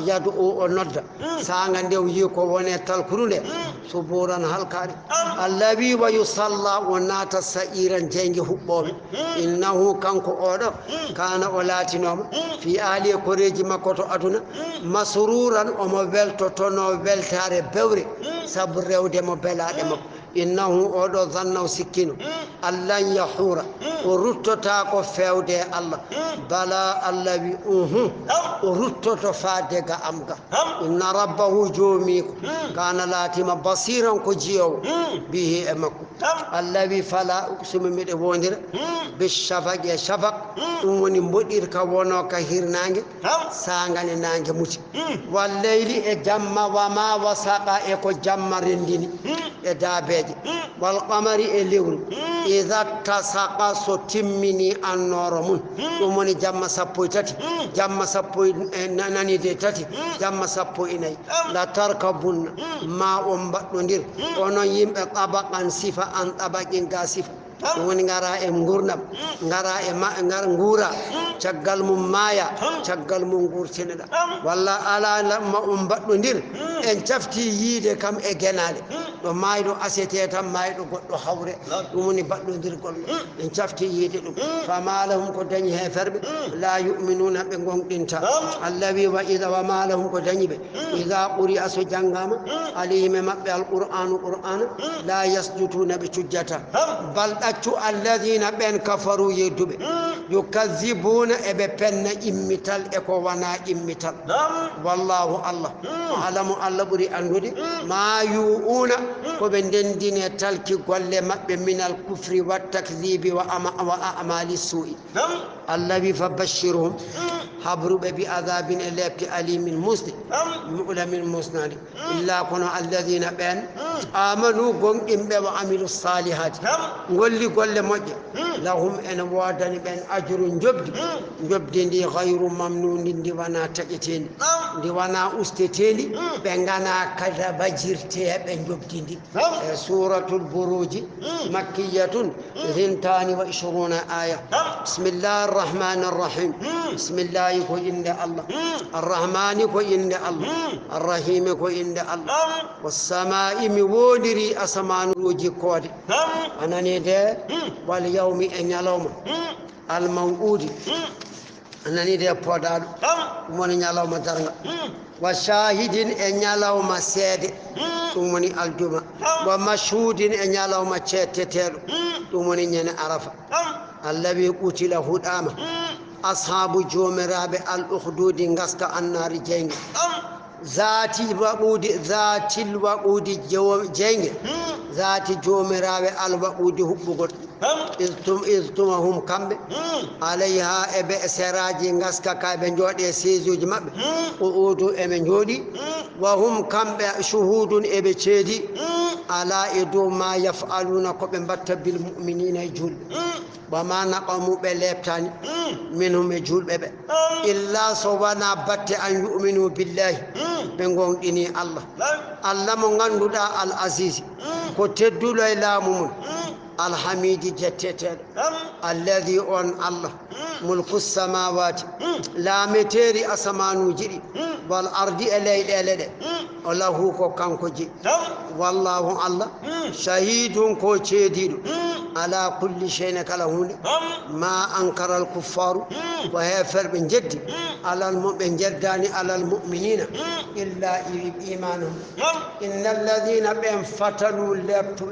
[SPEAKER 1] yadu o nodda sanga nde wi ko wone talkuru nde suburan halkade allah wi wa yusalla wa nata sa'iran jengi hubbobe innahu kanko odo kana o latinoma fi ali koreji makko to aduna masruran o mo welto tono weltare bewre sabu rewde mo belade makko innahu odo zannaw sikkino allah yahura o ruttota ko fewde allah bala allah wi o ruttoto faade ga amga inna rabbahu joomiko kana latima basiran ko jiyowo bihi e makko allah wi fala uqsimu miɗe wondira bishafaq e shafaq ɗum woni mboɗirka wono ka hirnangue sangane nangue muti walleyli e jamma wama wasaqa e ko jamma rendini e daabeje wal qamari e lewru idha tasaqa so timmini annoro mun ɗum woni jamma sappo e tati jamma sappo e nani de tati jamma sappo e nayyi la tarkabunna ma on mbaɗɗodir onon yimɓe tabaqan sifa an tabaqin ga sifa woni ngara e gurdam ngara e ngar ngura caggal mum maya caggal mum gurtineda walla ala ma baddodir en cafti yiide kam e genade do maydo asete tam maydo goddo hawre dum woni baddodir gol en cafti yiide dum famalahum ko dañi he ferbe la yu'minuna be gongdinta allawi wa idha wa malahum ko dañi be idha quri asu jangama alayhim mabbe alquran la yasjuduna bi tujjata bal daccu alladhina ben kafaru yedube yukazzibuna e be penna immital e ko wana immital wallahu allah alamu allah buri andude ma yu'una ko be dendine talki golle mabbe minal kufri wat takdhibi wa amali su'i allawi fabashshirhum habru bi adhabin elabti alimin muslim mu'lamin musnadi illa kono alladhina ben amanu gongimbe wa amilu salihati golli golle mojje lahum en wadani ben ajrun jobdi ndi ghayru mamnunin ndi wana tajeteni ndi wana usteteni be ngana kada bajirte be jobdi ndi suratul buruj makkiyatun 22 aya bismillahir rahmanir rahim bismillah ko inde allah arrahmani ko inde allah arrahim ko inde allah was samaa'i mi wodiri asamanuji koode anani de wal yawmi en yalawma al maw'udi anani de podado moni nyalawma darga wa shahidin en nyalawma seede dum woni aljuma wa mashhudin en nyalawma cetetedo dum woni nyene arafa allawi qutila hudama ashabu jomirabe al ukhdudi ngaska annari jenge zati waqudi jenge zati jomirabe al waqudi hubbugol iztumahum kambe alayha ebe seraji ngaska kaybe jode sejuji mabbe quudu e men jodi wa hum kambe shuhudun ebe cedi ala idu ma yaf'aluna ko be batta bil mu'minina julbe wa ma naqamu be leptani minhum julbe be illa sawana batte an yu'minu billahi be gongdini allah mo ganduda al aziz ko teddulo e laamu الحميد جتتر الذي أن الله ملك السماوات لا متيري أسمانو جري والأرض إلي الله كان كجي والله الله شهيد كو تشيدير على كل شيء كلهون ما أنكر الكفار وهي فرق جد على المؤمن جداني على المؤمنين إلا إيمانهم إن الذين بهم فتنوا اللبتو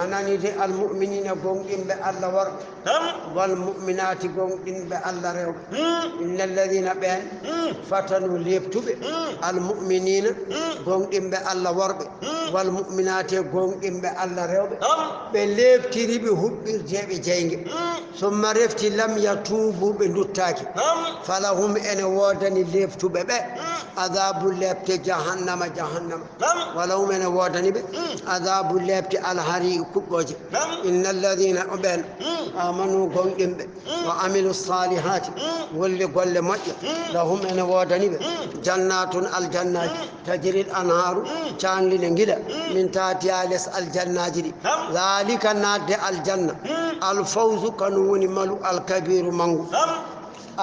[SPEAKER 1] anani de al mu'minina gongdimbe Allah war wal mu'minati gongdimbe Allah rew innal ladina ben fatanu leptube al mu'minina gongdimbe Allah warbe wal mu'minati gongdimbe Allah rewbe be leptiribe hubbirjebe jeyge summa refti lam yatubu be duttaki falahum en wodani leptube be adabu lepte jahannama walahum en wodani be adabu lepte al كبوجي إن الذين آمنوا قوم وعملوا الصالحات واللي قل مجد لهم أن وادني جنات الجنات تجري الأنهار كان لنجدا من تحتها الجنات ذلك ناد الجنة الفوز كانون ملو الكبير منغو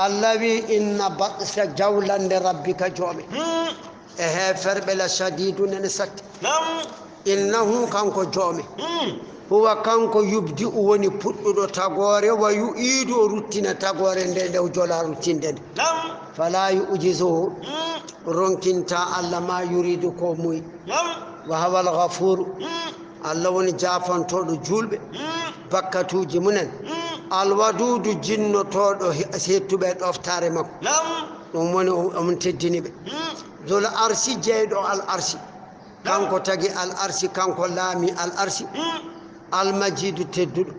[SPEAKER 1] الذي إن بطش جولا لربك جومي إهفر بلا شديد نسك إنه كانكو جومي هو كانكو يبدي وني پودو تاغوري ويعيد روتين تاغوري ندو جولا روتين دد فلا يعجزه رونكينتا الله ما يريد كوموي وهو الغفور الله وني جافان تودو جولبه بكاتوجي منن الودود جنو تودو سيتوبه دوفتاري مako dum woni on teddini be zul arsi jeydo al arsi kanko tagi al arsi kanko laami al arsi al majidu teddudo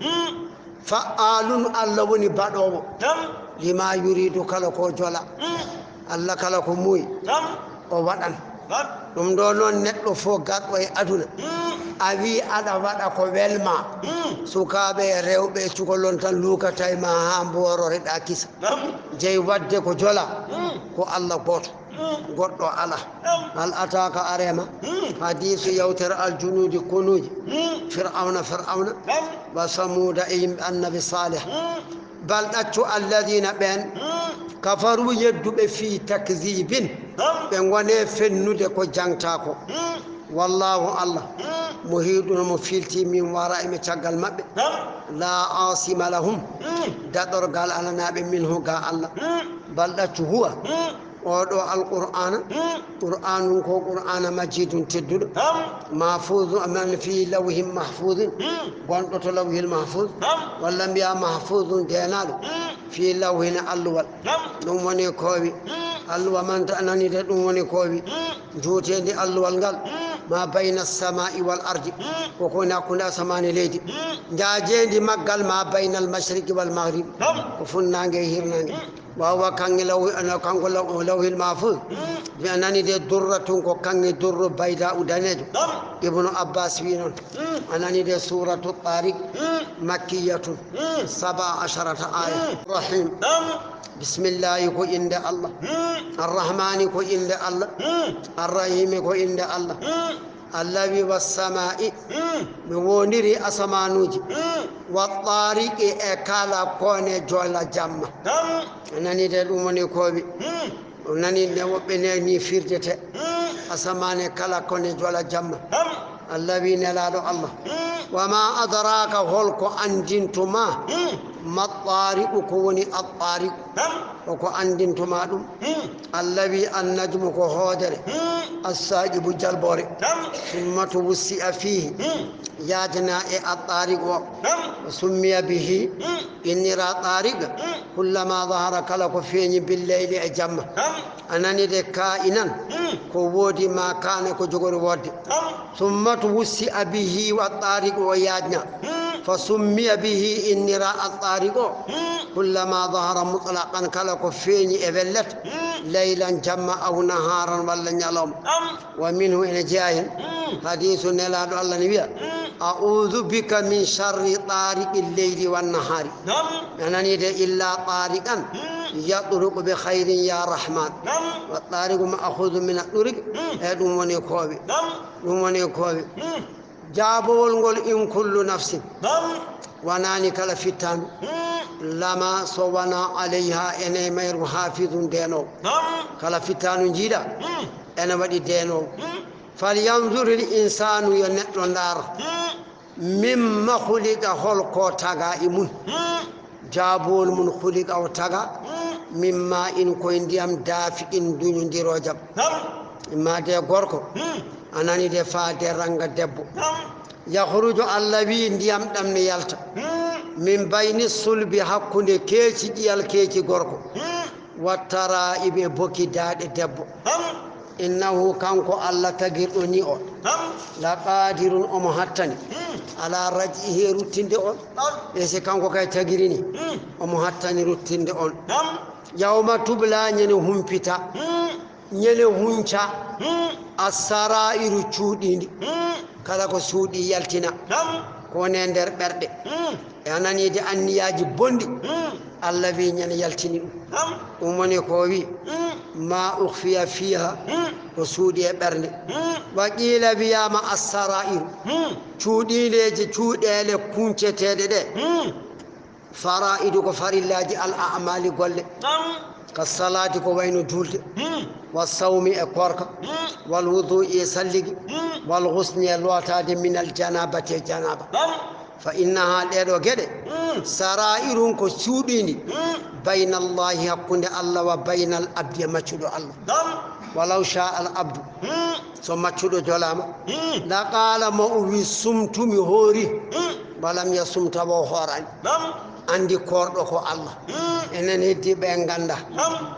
[SPEAKER 1] fa'alun allah woni badowo lima yuridu kala ko jola allah kala ko muy o wadan dum do non neddo fo gaddo e aduna awi ada wada ko welma sukabe rewbe cukolon tan lukatay ma ha mboro reda kisa jey wadde ko jola ko allah goto goddo ala al ataka arema hadithu yawtar al junud kunuj fir'auna wa samud annabi salih bal daccu alladhina ben kafaru yeddube fi takzibin be ngone fennude ko jangta ko wallahu allah muhidun mufilti min wara'i tagal mabbe la asima lahum dadorgal alanabe minhu ga allah bal daccu huwa odo alquran qur'anun ko qur'ana majidun teddudo mahfuz aman fi lawhin mahfuz gondo to lawhil mahfuz walla biya mahfuzun denado fi lawhin alluwal dum woni kowi alluwa man tanani de dum woni kowi jotende alluwal ngal ma bayna as-sama'i wal ardi ko kona kunda samani leydi jaajendi maggal ma bayna al-mashriqi wal maghrib ko funnange hirnange وهو كان لوه المحفوظ بأنني دي درة كان در بيضاء دانج ابن عباس فينون أنني دي سورة الطارق مكية 17 آية رحيم بسم الله يكو عند الله الرحمن يكو عند الله الرحيم يكو عند الله الذي والسماء بونيري أسمانوجي والطارق إكالا كون جولا جمع أنني دلومني كوبي أنني نوبني فيرجته أسمان كلا كون جولا جمع الذي نلالو الله وما أدراك هلك أنجنتما ما الطارق كوني الطارق وكو أنجنتما الذي النجم كهودر الساجب جلبوري ثم توسع فيه ياجنا الطارق وسمي به إني را طارق كلما ظهر كلك فيني بالليل أجمع أنني دي كائنا كودي ما كان كجغر ودي ثم توسع به والطارق وياجنا فسمي به إني را الطارق كلما ظهر مطلقا كلك فيني أبلت ليلا جمع أو نهارا ولا نلوم ومنه إن جاهل حديث نلاد الله نبي أعوذ بك من شر طارق الليل والنهار أنني إلا طارقا يطرق بخير يا رحمن والطارق مأخوذ من الطرق دون كوبي جابوا نقول إن كل نفس وناني كلا فتان لما صونا عليها إني مير حافظ دينو كلا فتان جيدا أنا بدي دينو فلينظر الإنسان ينقل النار مما خلق خلقه تغا إمون جابول من خلق أو تغا مما إن كوين ديام دافق إن دون دي رجب ما دي غوركو أناني دي فادي رنغ دبو يخرج اللبي ديام دم يالتا من بين الصلب حقون كيشي ديال كيشي غوركو والترائب بوكي داد دبو إنه كانكو الله تغيرني أو لا قادر أمهاتني على رجعه روتين دي أو إيسي كانكو كاي تغيرني أمهاتني روتين دي أو يوم تبلا نيني همبتا نيني هنشا السرائر چوديني kala ko suudi yaltina ko ne nder berde e anani de anniyaji bondi Allah wi nyen yaltini dum woni ko wi ma ukhfiya fiha ko suudi e berde wa qila biyama as-sara'ir cuudileje cuudele kuncetede de fara'idu ko farillaji al-a'mali golle كالصلاة كوين جولد والصوم أكورك والوضوء سلق والغسل الواتاد من الجنابة جنابة فإنها ليرو كده سرائر كسوديني بين الله يكون الله وبين العبد مجد الله ولو شاء العبد ثم مجد جلاما لقال ما أوي سمت مهوري ولم يسمت بوهوران andi kordo ko Allah enen heddi be ganda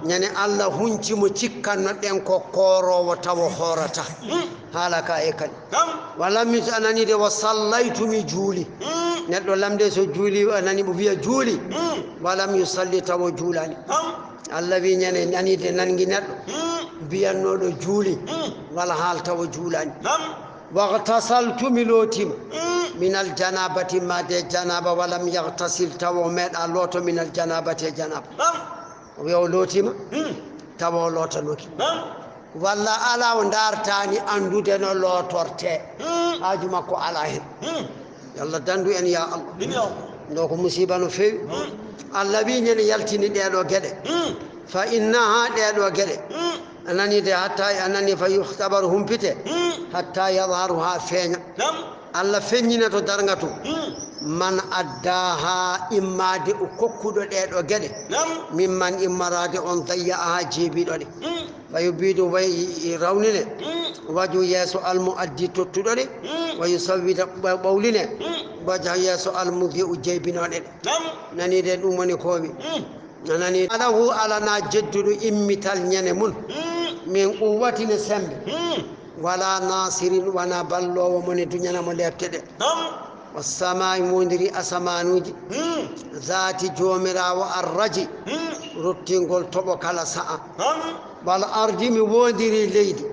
[SPEAKER 1] nyane Allah hunci mo cikkanno den ko korowo tawo horata halaka e kan wala mi anani de wasallaitu mi juli neddo lamde so juli anani mo wiya juli wala mi yusalli tawo julani Allah wi nyane nani de nangi neddo biyannodo juli wala hal tawo julani واغتسلت ملوتم من الجنابة ما دي جنابة ولم يغتسل تو ميد لوتو من الجنابة جنابة ويولوتم tawo lotanoki walla ala o dartani andude no lotorte haaju makko ala hen yalla dandu en ya Allah ndo ko musiba no fewi Allah wi ñen yaltini ɗeɗo gueɗe fa innaha ɗeɗo gueɗe anani de hatta anani fa yuhtabaru humpite hatta yadharu ha feeña Allah feññina to darga to man addaha immade o kokkuɗo ɗeɗo gueɗe mimman immarade on dayya ha jeebiɗo ɗe fa yubidu way rawnine waju yeeso almuaddi tottuɗo ɗe wa yusawwida ɓawline waja yeeso almudi o jeybinoɗe ɗe nani de ɗum woni komi nanani alahu alana jedduɗo immital ñane mun min quwwatine sembe wala nasirin wana ballowo moni duñanamo lefte ɗe والسماء موندري أسمانوجي ذاتي جومرا والرجي روتين قول توبو كلا ساعة والأرض موندري ليدي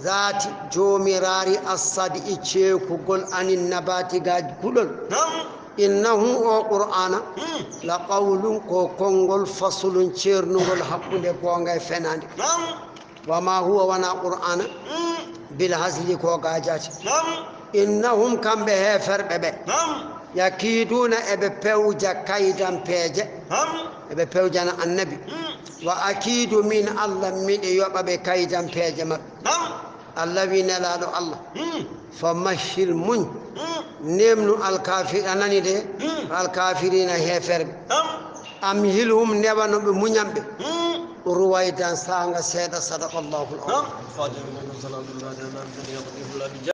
[SPEAKER 1] ذاتي جومراري الصدي إيشيكو قول عن النبات قاد كلل إنه القرآن لقول كونغول فصل شيرنغول حق لكونغاي فنان وما هو وانا قرآن بالهزل كوغاجات إنهم كم به فربه يكيدون أبپوجا كيدان بيجة أبپوجا النبي وأكيد من الله من يوبا بكيدان بيجة الذين لا الله فمشل من نمن الكافر أنني ده الكافرين هي فرب أمهلهم نبانو بمنيم رويدان سانغ سيدا صدق الله العظيم